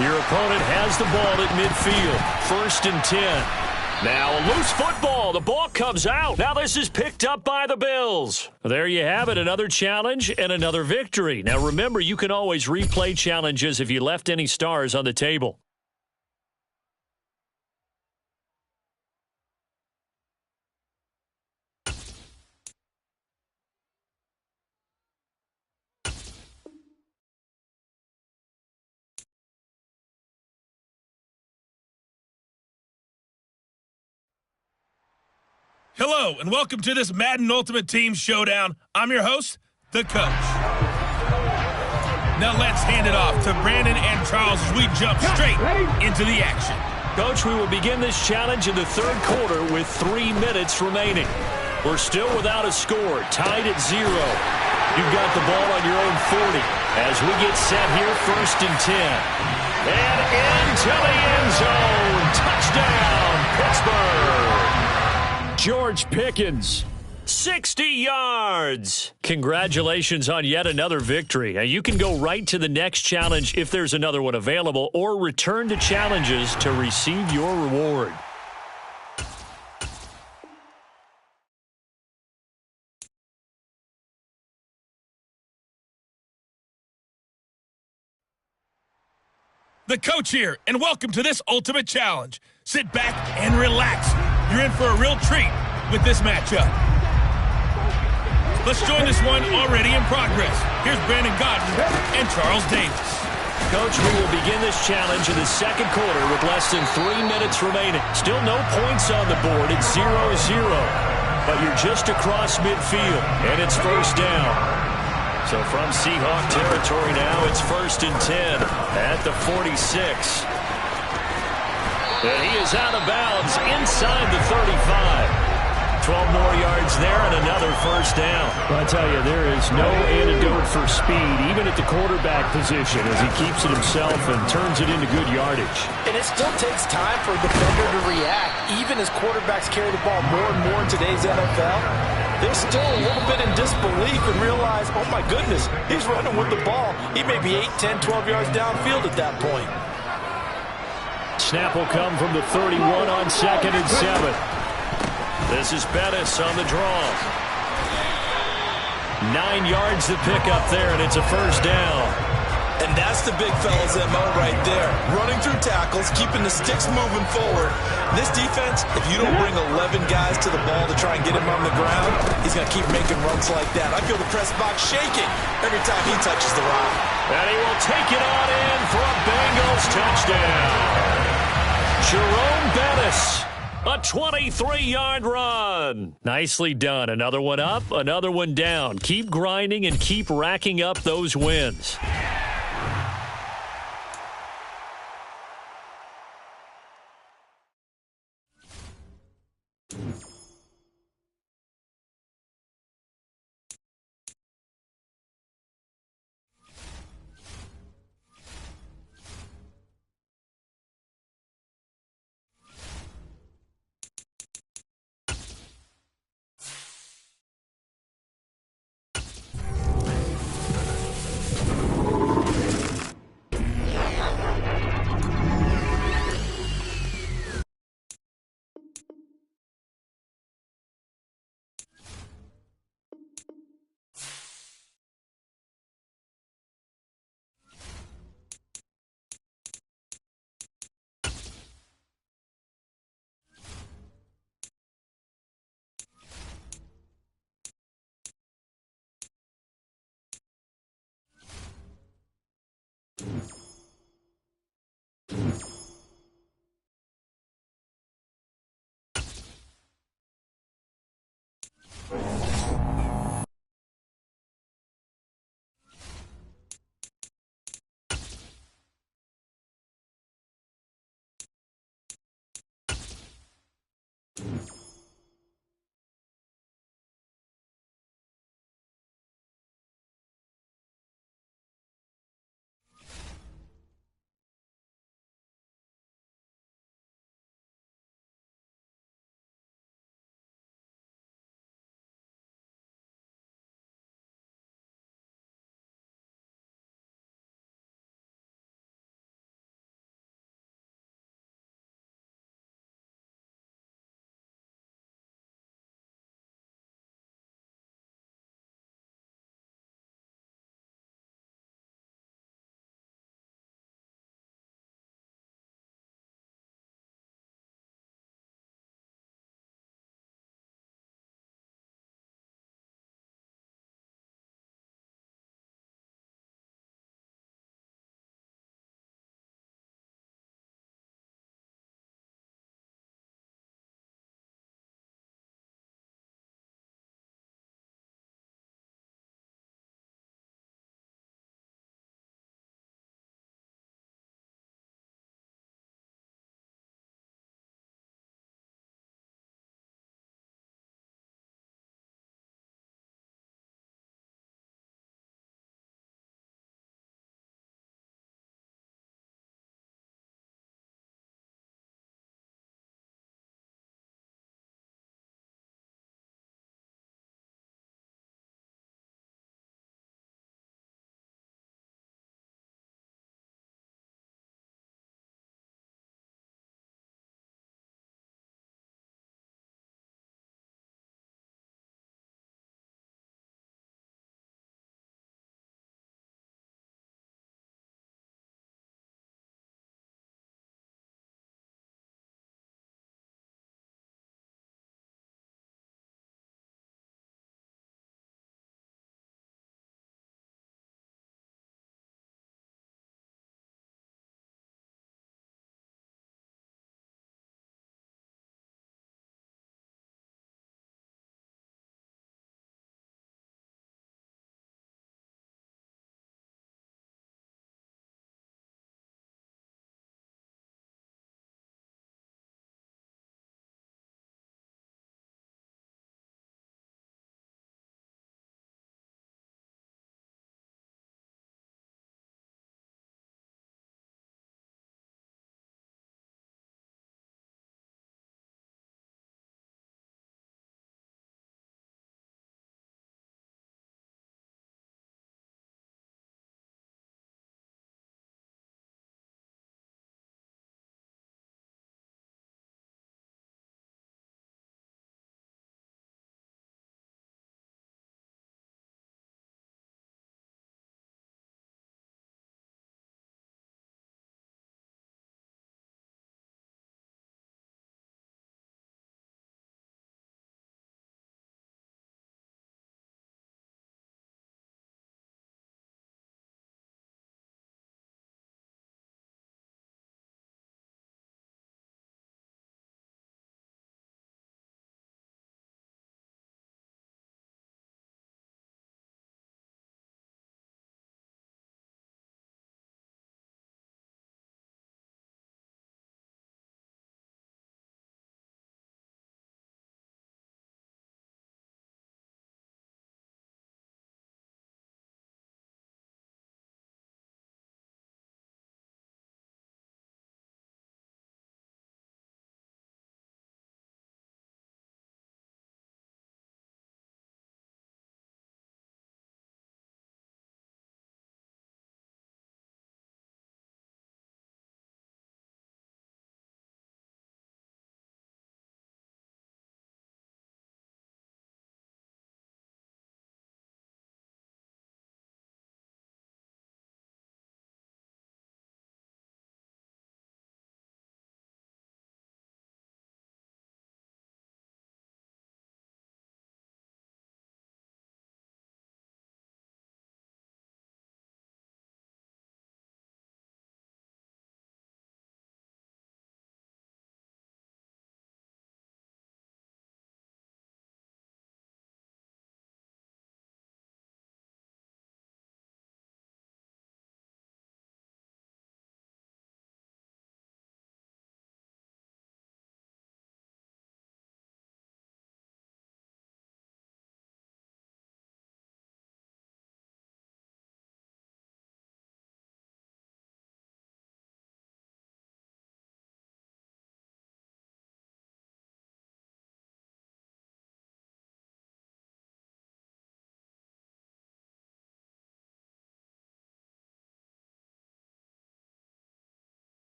Your opponent has the ball at midfield. 1st and 10. Now a loose football. The ball comes out. Now this is picked up by the Bills. There you have it. Another challenge and another victory. Now remember, you can always replay challenges if you left any stars on the table. Hello, and welcome to this Madden Ultimate Team Showdown. I'm your host, the coach. Now let's hand it off to Brandon and Charles as we jump straight into the action. Coach, we will begin this challenge in the third quarter with 3 minutes remaining. We're still without a score, tied at 0. You've got the ball on your own 40 as we get set here, 1st and 10. And into the end zone. Touchdown, Pittsburgh. George Pickens, 60 yards. Congratulations on yet another victory. Now, you can go right to the next challenge if there's another one available, or return to challenges to receive your reward. The coach here, and welcome to this Ultimate Challenge. Sit back and relax. You're in for a real treat with this matchup. Let's join this one already in progress. Here's Brandon Gaudin and Charles Davis. Coach, we will begin this challenge in the second quarter with less than 3 minutes remaining. Still no points on the board. It's 0-0. But you're just across midfield, and it's 1st down. So from Seahawk territory now, it's 1st and 10 at the 46. And he is out of bounds inside the 35. 12 more yards there and another 1st down. Well, I tell you, there is no antidote for speed, even at the quarterback position, as he keeps it himself and turns it into good yardage. And it still takes time for a defender to react, even as quarterbacks carry the ball more and more in today's NFL. They're still a little bit in disbelief and realize, oh my goodness, he's running with the ball. He may be 8, 10, 12 yards downfield at that point. Snap will come from the 31 on 2nd and 7. This is Bettis on the draw. 9 yards to pick up there, and it's a 1st down. And that's the big fella's MO right there. Running through tackles, keeping the sticks moving forward. This defense, if you don't bring 11 guys to the ball to try and get him on the ground, he's going to keep making runs like that. I feel the press box shaking every time he touches the rock. And he will take it on in for a Bengals touchdown. Jerome Bettis, a 23-yard run. Nicely done. Another one up, another one down. Keep grinding and keep racking up those wins.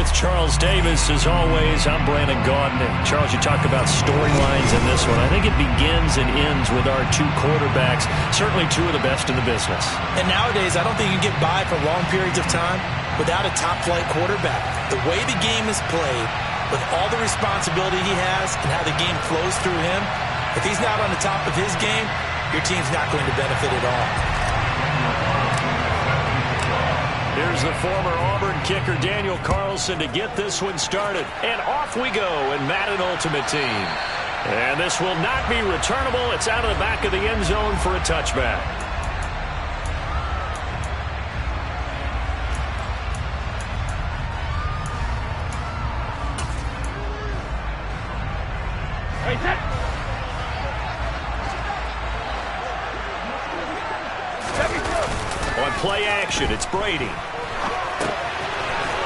With Charles Davis, as always, I'm Brandon Gaudin. And Charles, you talk about storylines in this one. I think it begins and ends with our two quarterbacks, certainly two of the best in the business. And nowadays, I don't think you can get by for long periods of time without a top-flight quarterback. The way the game is played, with all the responsibility he has and how the game flows through him, if he's not on the top of his game, your team's not going to benefit at all. Here's the former Auburn kicker Daniel Carlson to get this one started. And off we go in Madden Ultimate Team. And this will not be returnable. It's out of the back of the end zone for a touchback. On play action, it's Brady.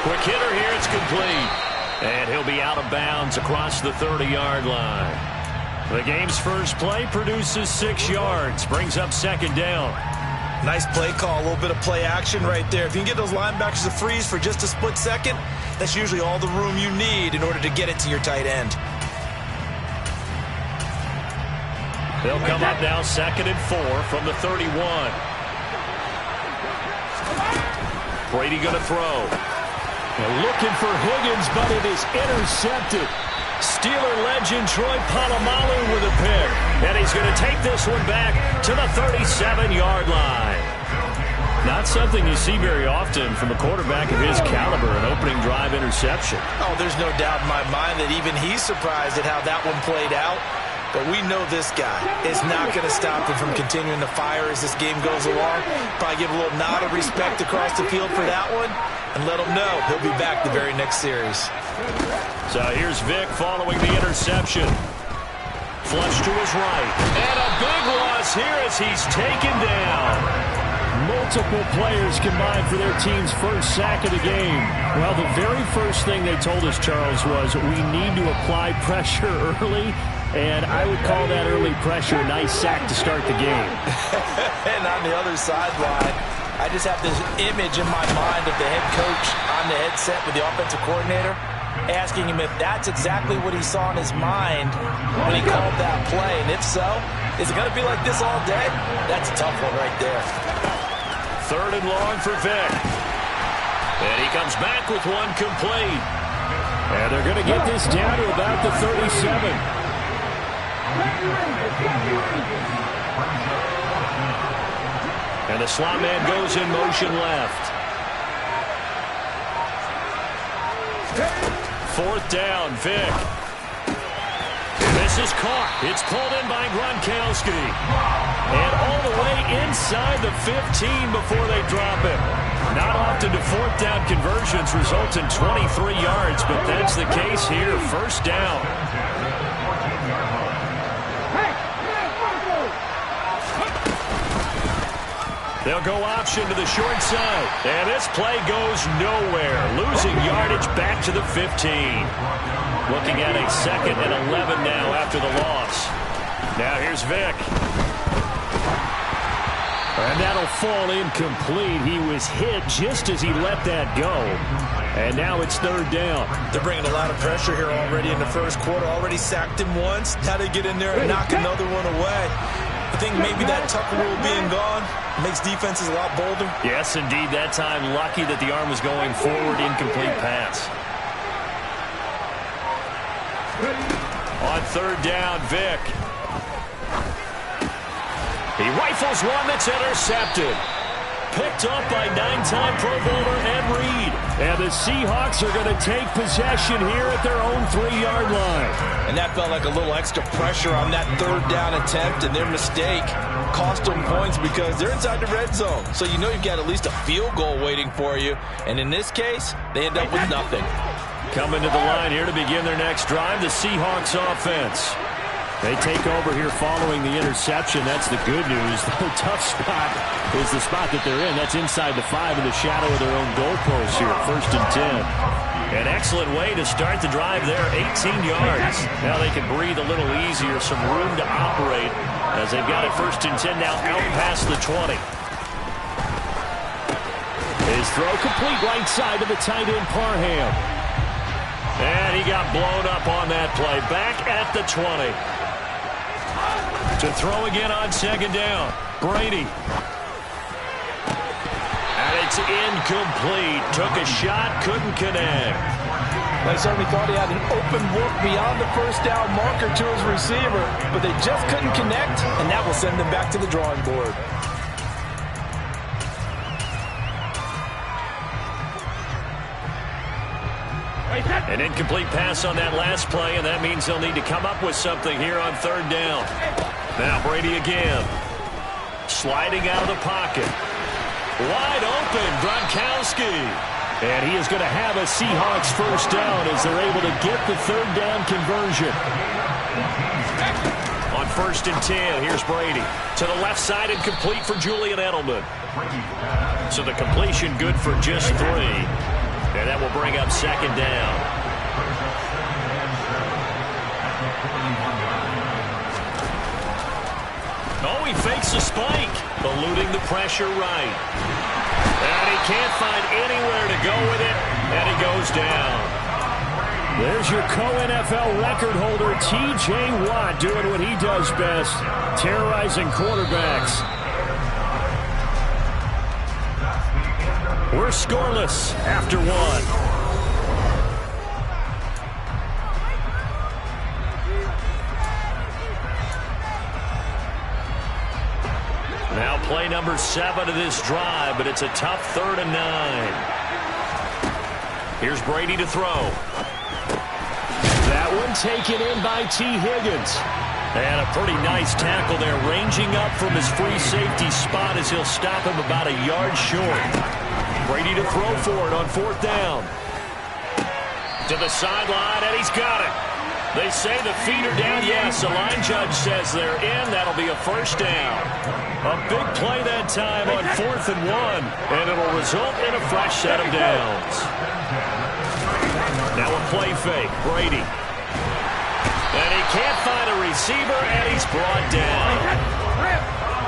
Quick hitter here, it's complete. And he'll be out of bounds across the 30-yard line. The game's first play produces 6 yards, brings up second down. Nice play call, a little bit of play action right there. If you can get those linebackers to freeze for just a split second, that's usually all the room you need in order to get it to your tight end. They'll come up now 2nd and 4 from the 31. Brady going to throw. Looking for Higgins, but it is intercepted. Steeler legend Troy Polamalu with a pick. And he's going to take this one back to the 37-yard line. Not something you see very often from a quarterback of his caliber, an opening drive interception. Oh, there's no doubt in my mind that even he's surprised at how that one played out. But we know this guy is not going to stop him from continuing to fire as this game goes along. Probably give a little nod of respect across the field for that one and let him know he'll be back the very next series. So here's Vick following the interception. Flush to his right. And a big loss here as he's taken down. Multiple players combined for their team's first sack of the game. Well, the very first thing they told us, Charles, was we need to apply pressure early. And I would call that early pressure a nice sack to start the game. And on the other sideline, I just have this image in my mind of the head coach on the headset with the offensive coordinator asking him if that's exactly what he saw in his mind when he called that play. And if so, is it going to be like this all day? That's a tough one right there. 3rd and long for Vick. And he comes back with one complete. And they're going to get this down to about the 37. And the slot man goes in motion left. 4th down, Vick. This is caught. It's pulled in by Gronkowski. And all the way inside the 15 before they drop it. Not often do 4th down conversions result in 23 yards, but that's the case here. 1st down. They'll go option to the short side. And this play goes nowhere. Losing yardage back to the 15. Looking at a 2nd and 11 now after the loss. Now here's Vick. And that'll fall incomplete. He was hit just as he let that go. And now it's 3rd down. They're bringing a lot of pressure here already in the first quarter. Already sacked him once. Now they get in there and knock another one away. I think maybe that Tucker rule being gone makes defenses a lot bolder. Yes, indeed. That time, lucky that the arm was going forward. Incomplete pass. On 3rd down, Vick. He rifles one that's intercepted. Picked up by 9-time Pro Bowler Ed Reed. And the Seahawks are going to take possession here at their own 3-yard line. And that felt like a little extra pressure on that 3rd down attempt, and their mistake cost them points because they're inside the red zone. So you know you've got at least a field goal waiting for you. And in this case, they end up with nothing. Coming to the line here to begin their next drive, the Seahawks offense. They take over here following the interception. That's the good news. The tough spot is the spot that they're in. That's inside the 5 in the shadow of their own goalpost here. 1st and 10. An excellent way to start the drive there. 18 yards. Now they can breathe a little easier. Some room to operate as they've got it 1st and 10 now out past the 20. His throw complete right side to the tight end Parham. got blown up on that play. Back at the 20. To throw again on second down. Brady. And it's incomplete. Took a shot, couldn't connect. They certainly thought he had an open look beyond the first down marker to his receiver, but they just couldn't connect, and that will send them back to the drawing board. An incomplete pass on that last play, and that means they'll need to come up with something here on third down. Now Brady again. Sliding out of the pocket. Wide open, Gronkowski. And he is going to have a Seahawks first down as they're able to get the third down conversion. On 1st and 10, here's Brady. To the left side and complete for Julian Edelman. So the completion good for just 3. And that will bring up second down. Oh, he fakes a spike. Eluding the pressure right. And he can't find anywhere to go with it. And he goes down. There's your co-NFL record holder, T.J. Watt, doing what he does best, terrorizing quarterbacks. We're scoreless after 1. Now play number 7 of this drive, but it's a tough 3rd and 9. Here's Brady to throw. That one taken in by T. Higgins. And a pretty nice tackle there, ranging up from his free safety spot as he'll stop him about a yard short. Brady to throw for it on 4th down. To the sideline, and he's got it. They say the feet are down. Yes, the line judge says they're in. That'll be a first down. A big play that time on 4th and 1, and it'll result in a fresh set of downs. Now a play fake, Brady. And he can't find a receiver, and he's brought down.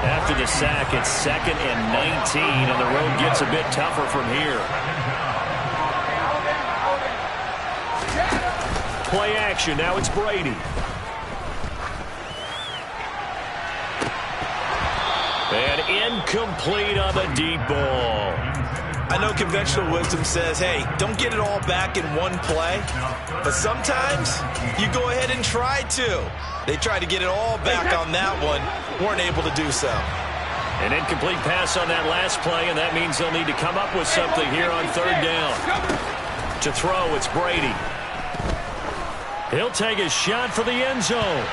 After the sack, it's 2nd and 19, and the road gets a bit tougher from here. Play action, now it's Brady. And incomplete on the deep ball. I know conventional wisdom says, hey, don't get it all back in one play. But sometimes you go ahead and try to. They tried to get it all back on that one. Weren't able to do so. An incomplete pass on that last play, and that means they'll need to come up with something here on 3rd down. To throw, it's Brady. He'll take a shot for the end zone.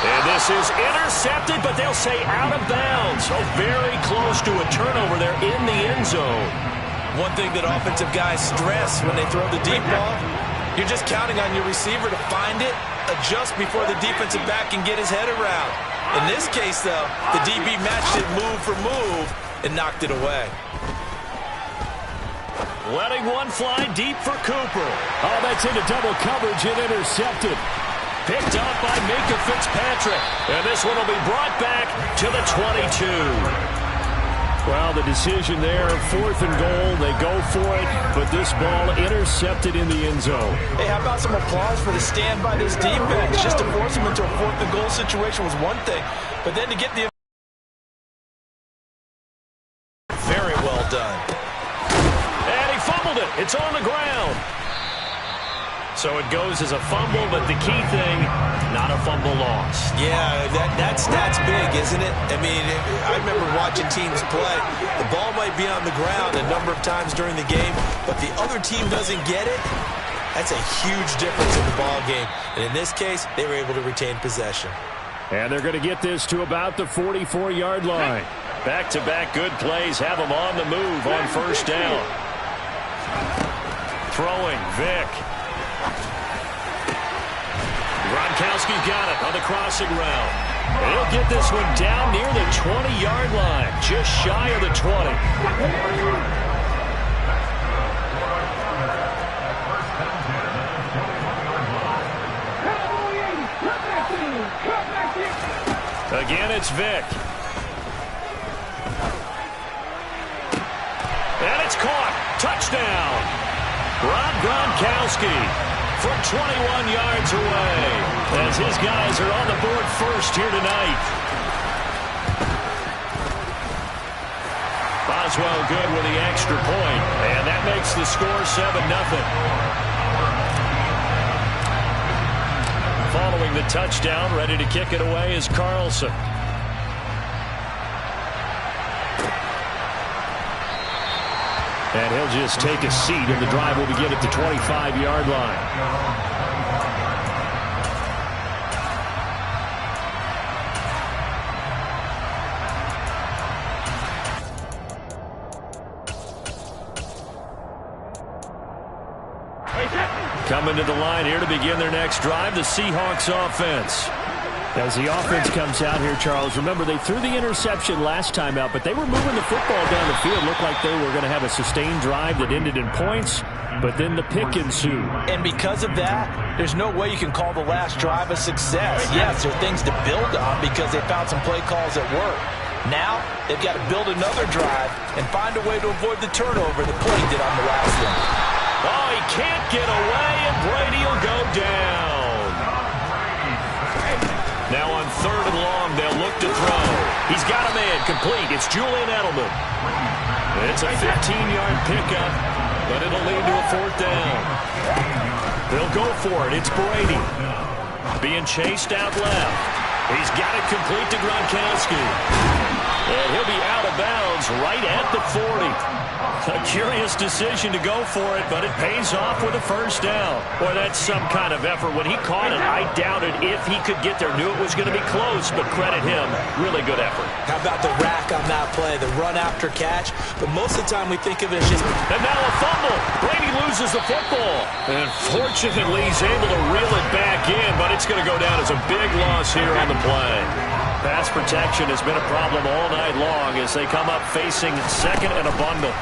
And this is intercepted, but they'll say out of bounds. So very close to a turnover there in the end zone. One thing that offensive guys stress when they throw the deep ball, you're just counting on your receiver to find it, adjust before the defensive back can get his head around. In this case, though, the DB matched it move for move and knocked it away. Letting one fly deep for Cooper. Oh, that's into double coverage and intercepted. Picked up by Minkah Fitzpatrick. And this one will be brought back to the 22. Well, the decision there, 4th and goal. They go for it, but this ball intercepted in the end zone. Hey, how about some applause for the stand by this defense? Just to force them into a 4th and goal situation was one thing, but then to get the... Very well done. And he fumbled it. It's on the ground. So it goes as a fumble, but the key thing, not a fumble lost. Yeah, that stat's big, isn't it? I mean, I remember watching teams play. The ball might be on the ground a number of times during the game, but the other team doesn't get it. That's a huge difference in the ball game. And in this case, they were able to retain possession. And they're going to get this to about the 44-yard line. Back-to-back good plays have them on the move on 1st down. Throwing, Vick. Gronkowski's got it on the crossing route. And he'll get this one down near the 20-yard line, just shy of the 20. Again, it's Vick. And it's caught. Touchdown. Rob Gronkowski from 21 yards away as his guys are on the board first here tonight. Boswell good with the extra point, and that makes the score 7-0. Following the touchdown, ready to kick it away is Carlson. And he'll just take a seat, and the drive will begin at the 25-yard line. Coming to the line here to begin their next drive, the Seahawks offense. As the offense comes out here, Charles, remember they threw the interception last time out, but they were moving the football down the field. Looked like they were going to have a sustained drive that ended in points, but then the pick ensued. And because of that, there's no way you can call the last drive a success. Yes, there are things to build on because they found some play calls that work. Now, they've got to build another drive and find a way to avoid the turnover that Purdy did on the last one. Oh, he can't get away, and Brady will go down. Now on 3rd and long, they'll look to throw. He's got a man complete. It's Julian Edelman. It's a 15-yard pickup, but it'll lead to a 4th down. They'll go for it. It's Brady. Being chased out left. He's got it complete to Gronkowski. And he'll be out of bounds right at the 40. A curious decision to go for it, but it pays off with a 1st down. Boy, that's some kind of effort. When he caught it, I doubted if he could get there. Knew it was going to be close, but credit him. Really good effort. How about the rack on that play, the run after catch? But most of the time we think of it as just... And now a fumble. Brady loses the football. And fortunately, he's able to reel it back in, but it's going to go down as a big loss here on the play. Pass protection has been a problem all night long as they come up facing 2nd and a bundle.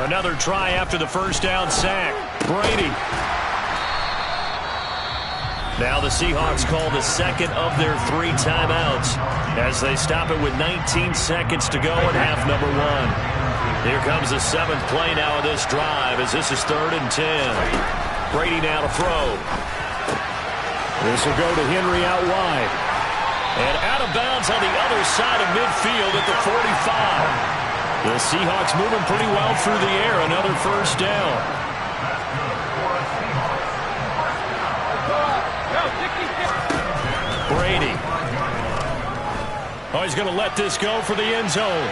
Another try after the 1st down sack. Brady. Now the Seahawks call the 2nd of their 3 timeouts as they stop it with 19 seconds to go in half number 1. Here comes the 7th play now of this drive as this is 3rd and 10. Brady now to throw. This will go to Henry out wide. And out of bounds on the other side of midfield at the 45. The Seahawks moving pretty well through the air. Another 1st down. Brady. Oh, he's going to let this go for the end zone.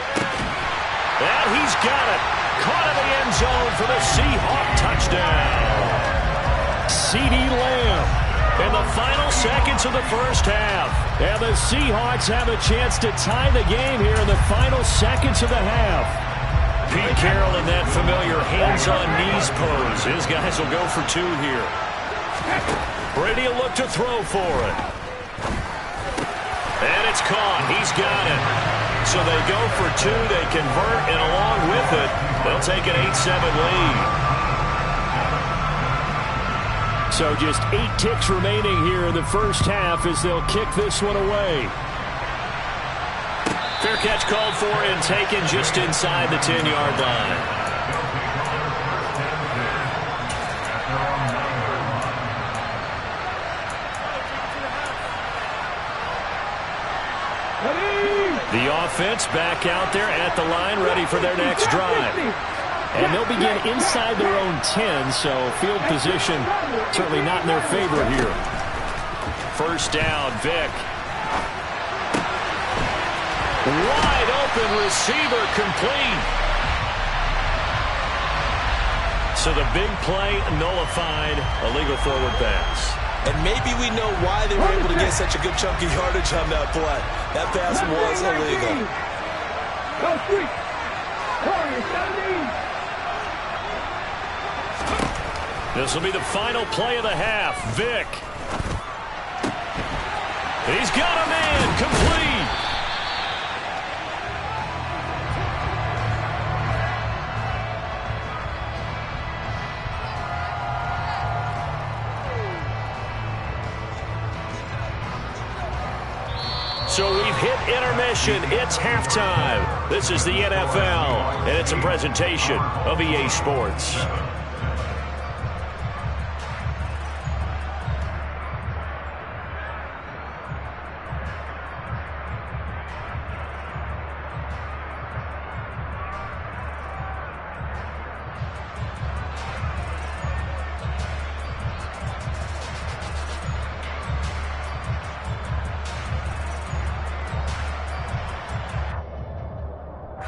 And he's got it. Caught in the end zone for the Seahawk touchdown. CeeDee Lamb. In the final seconds of the 1st half. And the Seahawks have a chance to tie the game here in the final seconds of the half. Pete Carroll in that familiar hands-on-knees pose. His guys will go for 2 here. Brady will look to throw for it. And it's caught. He's got it. So they go for 2. They convert, and along with it, they'll take an 8-7 lead. So just 8 ticks remaining here in the 1st half as they'll kick this one away. Fair catch called for and taken just inside the 10-yard line. The offense back out there at the line, ready for their next drive. And they'll begin inside their own 10, so field position certainly not in their favor here. 1st down, Vick. Wide open receiver complete. So the big play nullified, a legal forward pass. And maybe we know why they were able to get such a good chunk of yardage on that play. That pass was illegal. This will be the final play of the half. Vick. He's got a man complete. So we've hit intermission. It's halftime. This is the NFL, and it's a presentation of EA Sports.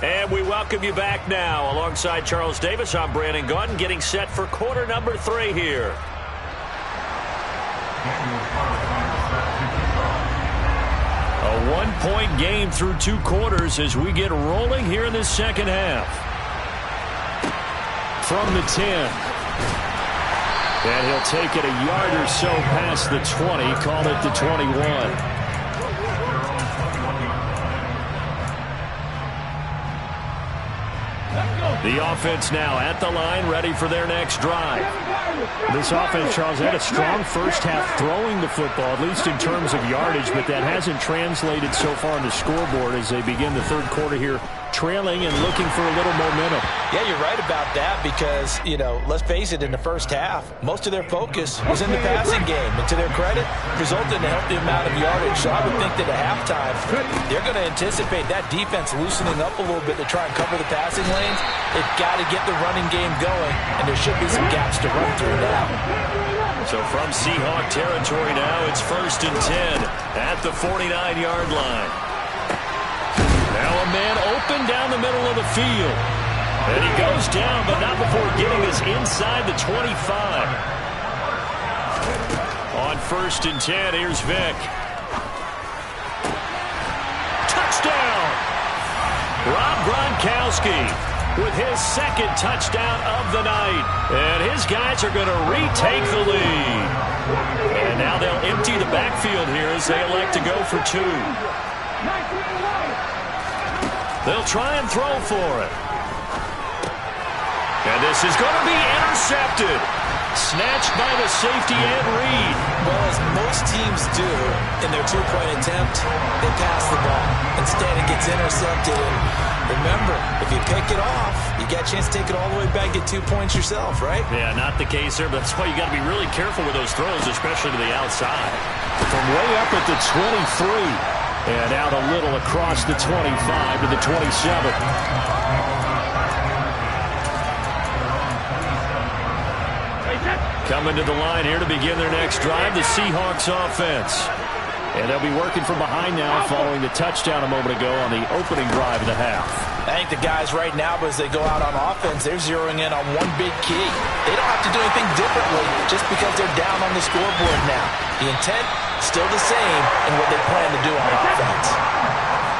And we welcome you back now. Alongside Charles Davis, I'm Brandon Gaudin, getting set for quarter number 3 here. A one-point game through 2 quarters as we get rolling here in this second half. From the 10. And he'll take it a yard or so past the 20, call it the 21. The offense now at the line, ready for their next drive. This offense, Charles, had a strong first half throwing the football, at least in terms of yardage, but that hasn't translated so far on the scoreboard as they begin the third quarter here, trailing and looking for a little momentum. Yeah, you're right about that because, let's face it, in the first half, most of their focus was in the passing game. And to their credit, resulted in a healthy amount of yardage. So I would think that at halftime, they're going to anticipate that defense loosening up a little bit to try and cover the passing lanes. They've got to get the running game going, and there should be some gaps to run through now. So from Seahawk territory now, it's 1st and 10 at the 49-yard line. Now a man open down the middle of the field. And he goes down, but not before getting us inside the 25. On 1st and 10, here's Vick. Touchdown! Rob Gronkowski with his 2nd touchdown of the night. And his guys are going to retake the lead. And now they'll empty the backfield here as they elect to go for 2. They'll try and throw for it. And this is going to be intercepted. Snatched by the safety Ed Reed. Well, as most teams do in their 2-point attempt, they pass the ball. Instead, it gets intercepted. And remember, if you pick it off, you get a chance to take it all the way back, get 2 points yourself, right? Yeah, not the case there, but that's why you got to be really careful with those throws, especially to the outside. From way up at the 23. And out a little across the 25 to the 27. Coming to the line here to begin their next drive, the Seahawks offense. And they'll be working from behind now following the touchdown a moment ago on the opening drive of the half. I think the guys right now, as they go out on offense, they're zeroing in on one big key. They don't have to do anything differently just because they're down on the scoreboard now. The intent, still the same in what they plan to do on offense.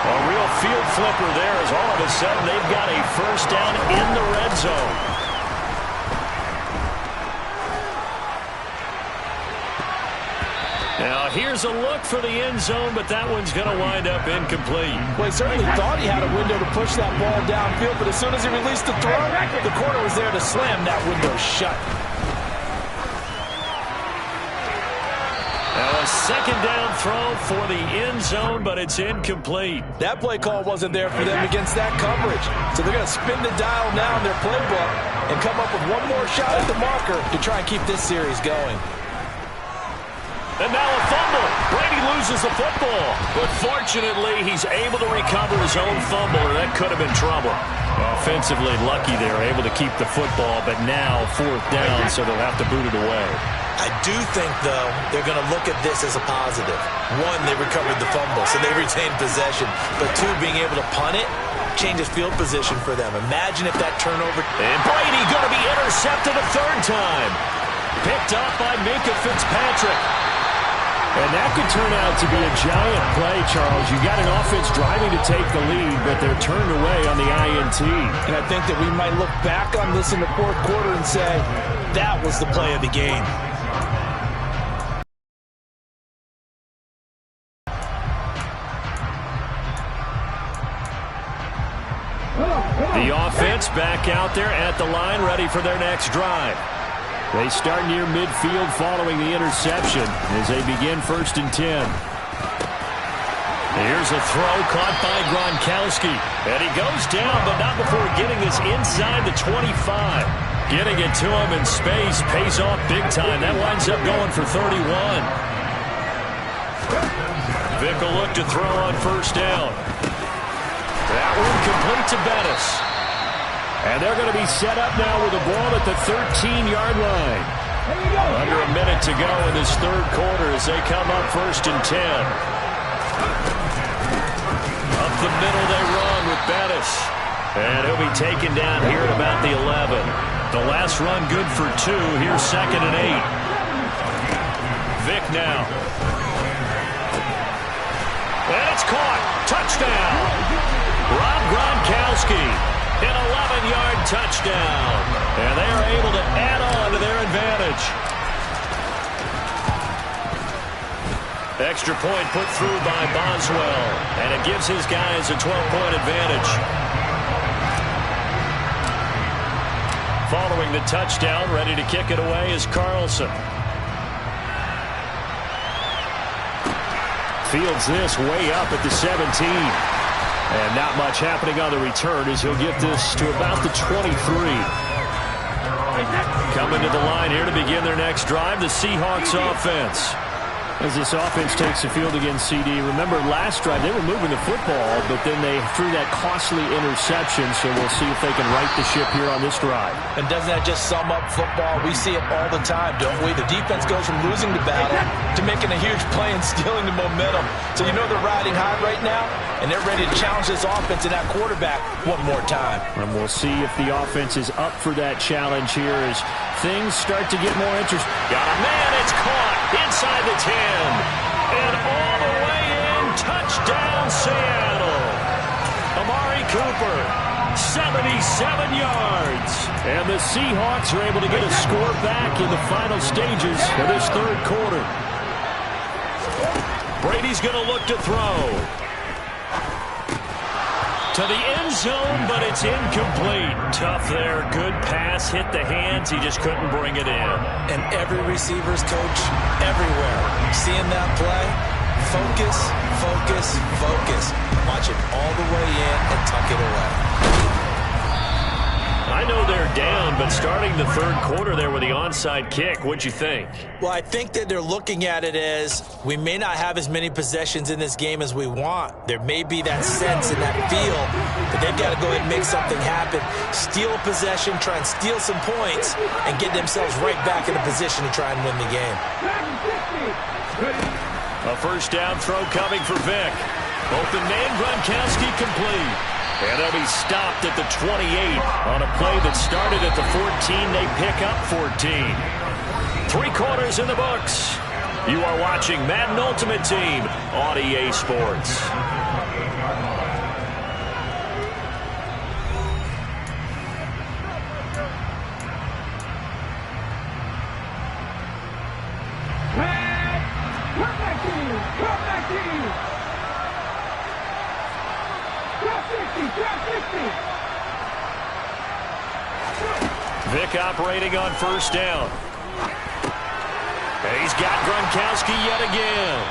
A real field flipper there as all of a sudden they've got a first down in the red zone. Now here's a look for the end zone, but that one's going to wind up incomplete. Well, he certainly thought he had a window to push that ball downfield, but as soon as he released the throw, the corner was there to slam that window shut. Now a 2nd down throw for the end zone, but it's incomplete. That play call wasn't there for them against that coverage. So they're going to spin the dial now in their playbook and come up with one more shot at the marker to try and keep this series going. And now a fumble. Brady loses the football. But fortunately, he's able to recover his own fumble, or that could have been trouble. Offensively lucky they were able to keep the football, but now 4th down, so they'll have to boot it away. I do think, though, they're going to look at this as a positive. 1, they recovered the fumble, so they retained possession. But 2, being able to punt it changes field position for them. Imagine if that turnover... And Brady going to be intercepted a 3rd time. Picked up by Minkah Fitzpatrick. And that could turn out to be a giant play, Charles. You got an offense driving to take the lead, but they're turned away on the INT. And I think that we might look back on this in the 4th quarter and say, that was the play of the game. The offense back out there at the line, ready for their next drive. They start near midfield following the interception as they begin 1st and 10. Here's a throw caught by Gronkowski. And he goes down, but not before getting this inside the 25. Getting it to him in space pays off big time. That winds up going for 31. Vick will look to throw on 1st down. That one complete to Bettis. And they're going to be set up now with the ball at the 13-yard line. Under a minute to go in this 3rd quarter as they come up 1st and 10. Up the middle they run with Bettis. And he'll be taken down here at about the 11. The last run good for 2. Here's 2nd and 8. Vick now. And it's caught. Touchdown. Rob Gronkowski. An 11-yard touchdown. And they are able to add on to their advantage. Extra point put through by Boswell. And it gives his guys a 12-point advantage. Following the touchdown, ready to kick it away is Carlson. Fields this way up at the 17. And not much happening on the return as he'll get this to about the 23. Coming to the line here to begin their next drive, the Seahawks offense. As this offense takes the field against CD, remember last drive they were moving the football, but then they threw that costly interception, so we'll see if they can right the ship here on this drive. And doesn't that just sum up football? We see it all the time, don't we? The defense goes from losing the battle to making a huge play and stealing the momentum. So you know they're riding high right now, and they're ready to challenge this offense and that quarterback one more time. And we'll see if the offense is up for that challenge here as things start to get more interesting. Got a man, it's caught inside the 10. And all the way in, touchdown Seattle. Amari Cooper, 77 yards. And the Seahawks are able to get a score back in the final stages of this third quarter. Brady's going to look to throw. To the end zone, but it's incomplete. Tough there. Good pass. Hit the hands. He just couldn't bring it in. And every receiver's coach everywhere. Seeing that play, focus, focus, focus. Watch it all the way in and tuck it away. I know they're down, but starting the third quarter there with the onside kick, what'd you think? Well, I think that they're looking at it as we may not have as many possessions in this game as we want. There may be that sense and that feel, but they've got to go ahead and make something happen. Steal a possession, try and steal some points, and get themselves right back in a position to try and win the game. A first down throw coming for Vick. Open man, Gronkowski complete. And they'll be stopped at the 28 on a play that started at the 14. They pick up 14. 3 quarters in the books. You are watching Madden Ultimate Team on EA Sports. Vick operating on first down. And he's got Gronkowski yet again.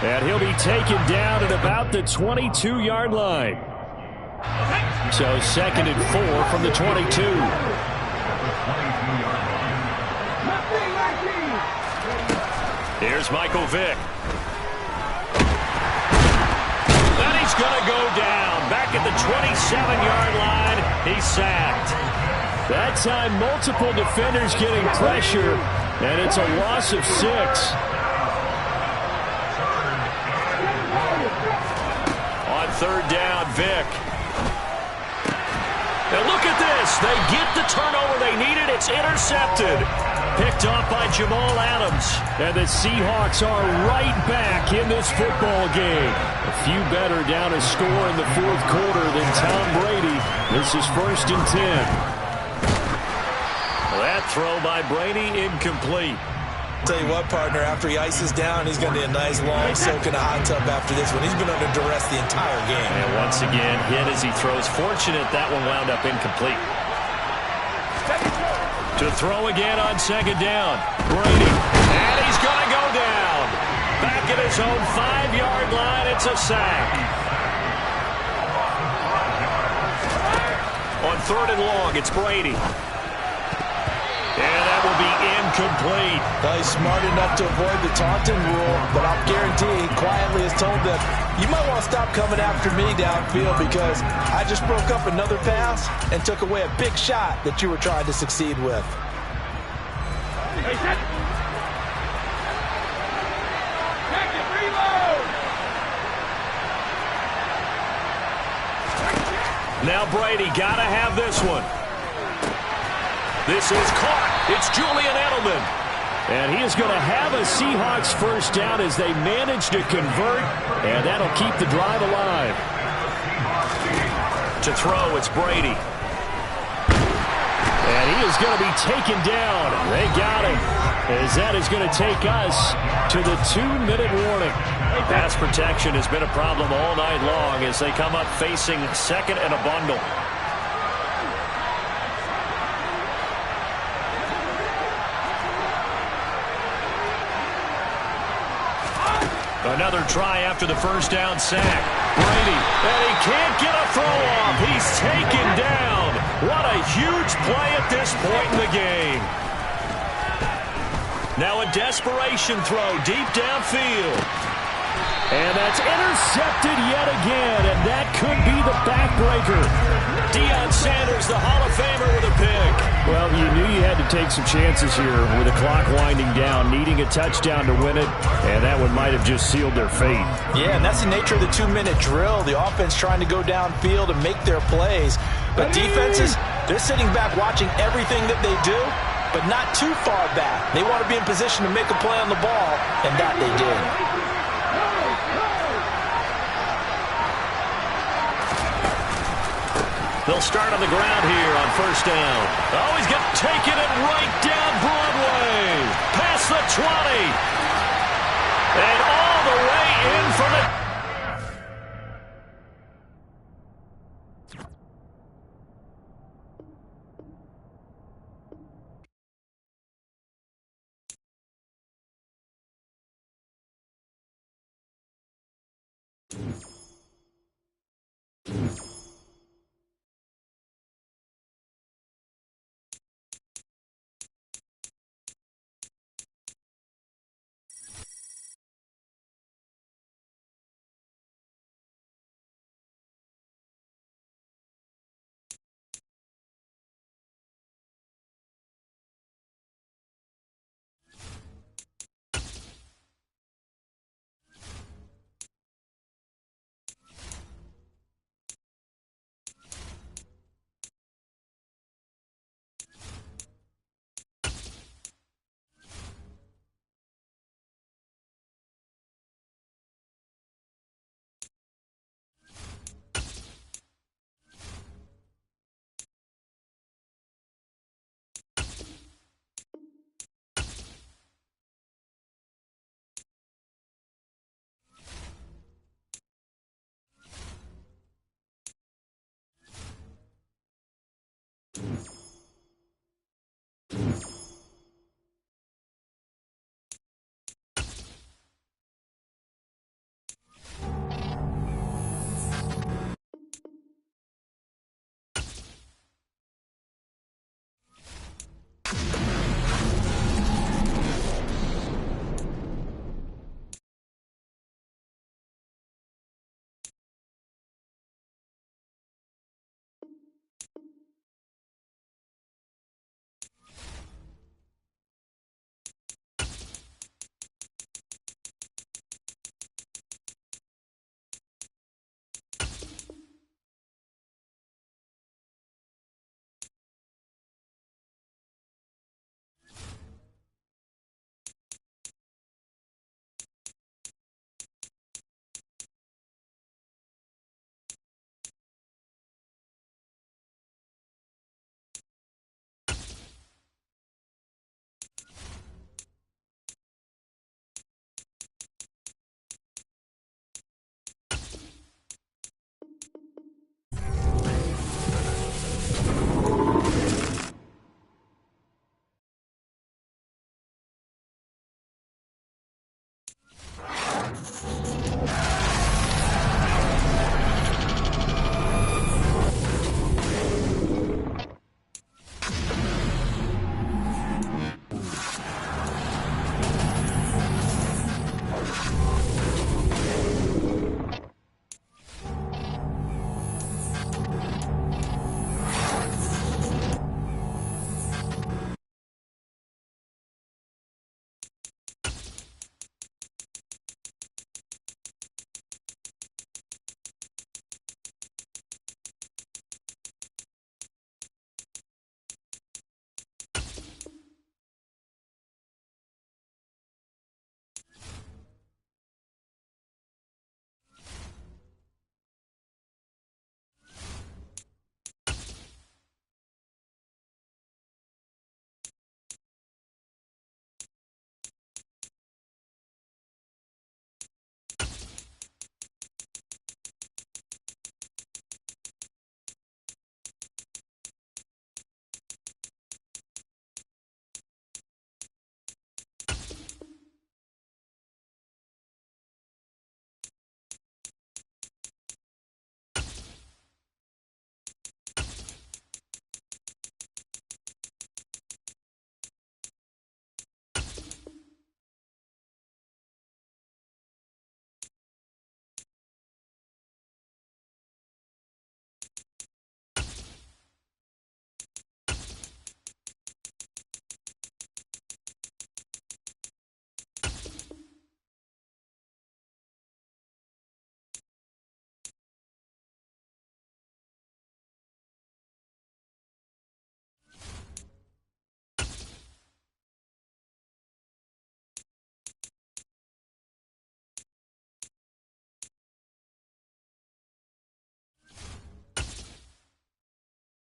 And he'll be taken down at about the 22-yard line. So 2nd and 4 from the 22. Here's Michael Vick. And he's going to go down. Back at the 27-yard line, he's sacked. That time, multiple defenders getting pressure, and it's a loss of 6. On third down, Vick. And look at this. They get the turnover they needed. It's intercepted. Picked off by Jamal Adams. And the Seahawks are right back in this football game. A few better down a score in the fourth quarter than Tom Brady. This is 1st and 10. That throw by Brady incomplete. Tell you what, partner, after he ices down, he's going to be a nice long soak in a hot tub after this one. He's been under duress the entire game. And once again, hit as he throws. Fortunate that one wound up incomplete. To throw again on 2nd down. Brady. And he's going to go down. Back at his own 5-yard line. It's a sack. On 3rd and long, it's Brady. And that will be incomplete. Well, he's smart enough to avoid the taunting rule, but I'll guarantee he quietly has told them, you might want to stop coming after me downfield because I just broke up another pass and took away a big shot that you were trying to succeed with. Now Brady got to have this one. This is caught. It's Julian Edelman. And he is going to have a Seahawks first down as they manage to convert, and that'll keep the drive alive. To throw, it's Brady. And he is going to be taken down. They got him, as that is going to take us to the 2-minute warning. Pass protection has been a problem all night long as they come up facing second and a bundle. Another try after the first down sack. Brady, and he can't get a throw off. He's taken down. What a huge play at this point in the game. Now a desperation throw deep downfield. And that's intercepted yet again, and that could be the backbreaker. Deion Sanders, the Hall of Famer, with a pick. Well, you knew you had to take some chances here with the clock winding down, needing a touchdown to win it, and that one might have just sealed their fate. Yeah, and that's the nature of the 2-minute drill. The offense trying to go downfield and make their plays. But defenses, they're sitting back watching everything that they do, but not too far back. They want to be in position to make a play on the ball, and that they did. They'll start on the ground here on first down. Oh, he's got taken it right down Broadway. Past the 20. And all the way in for the...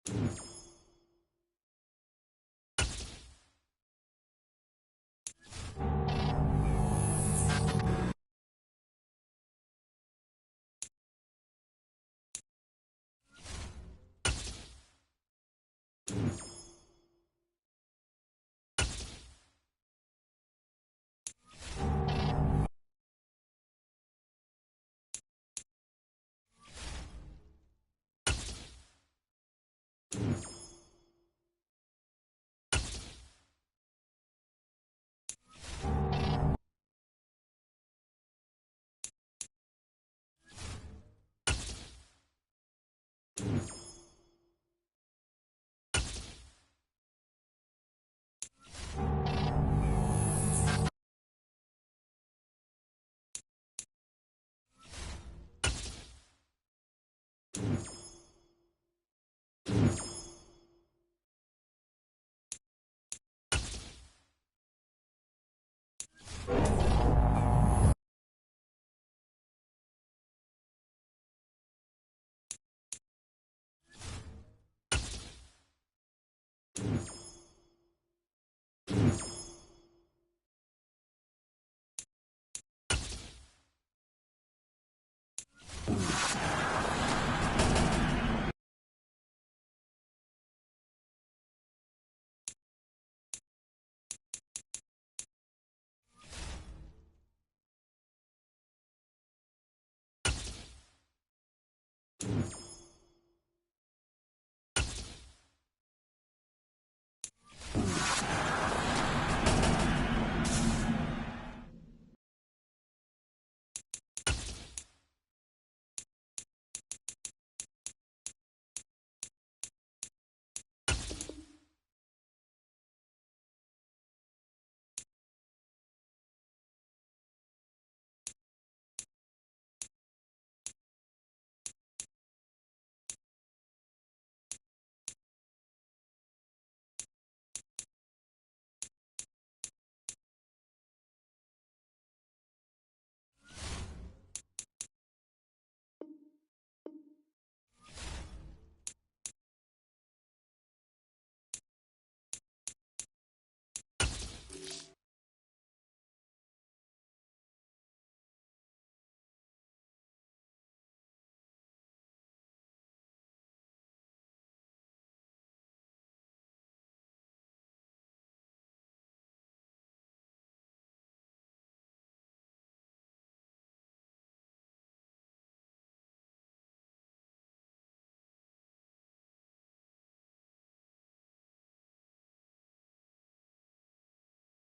You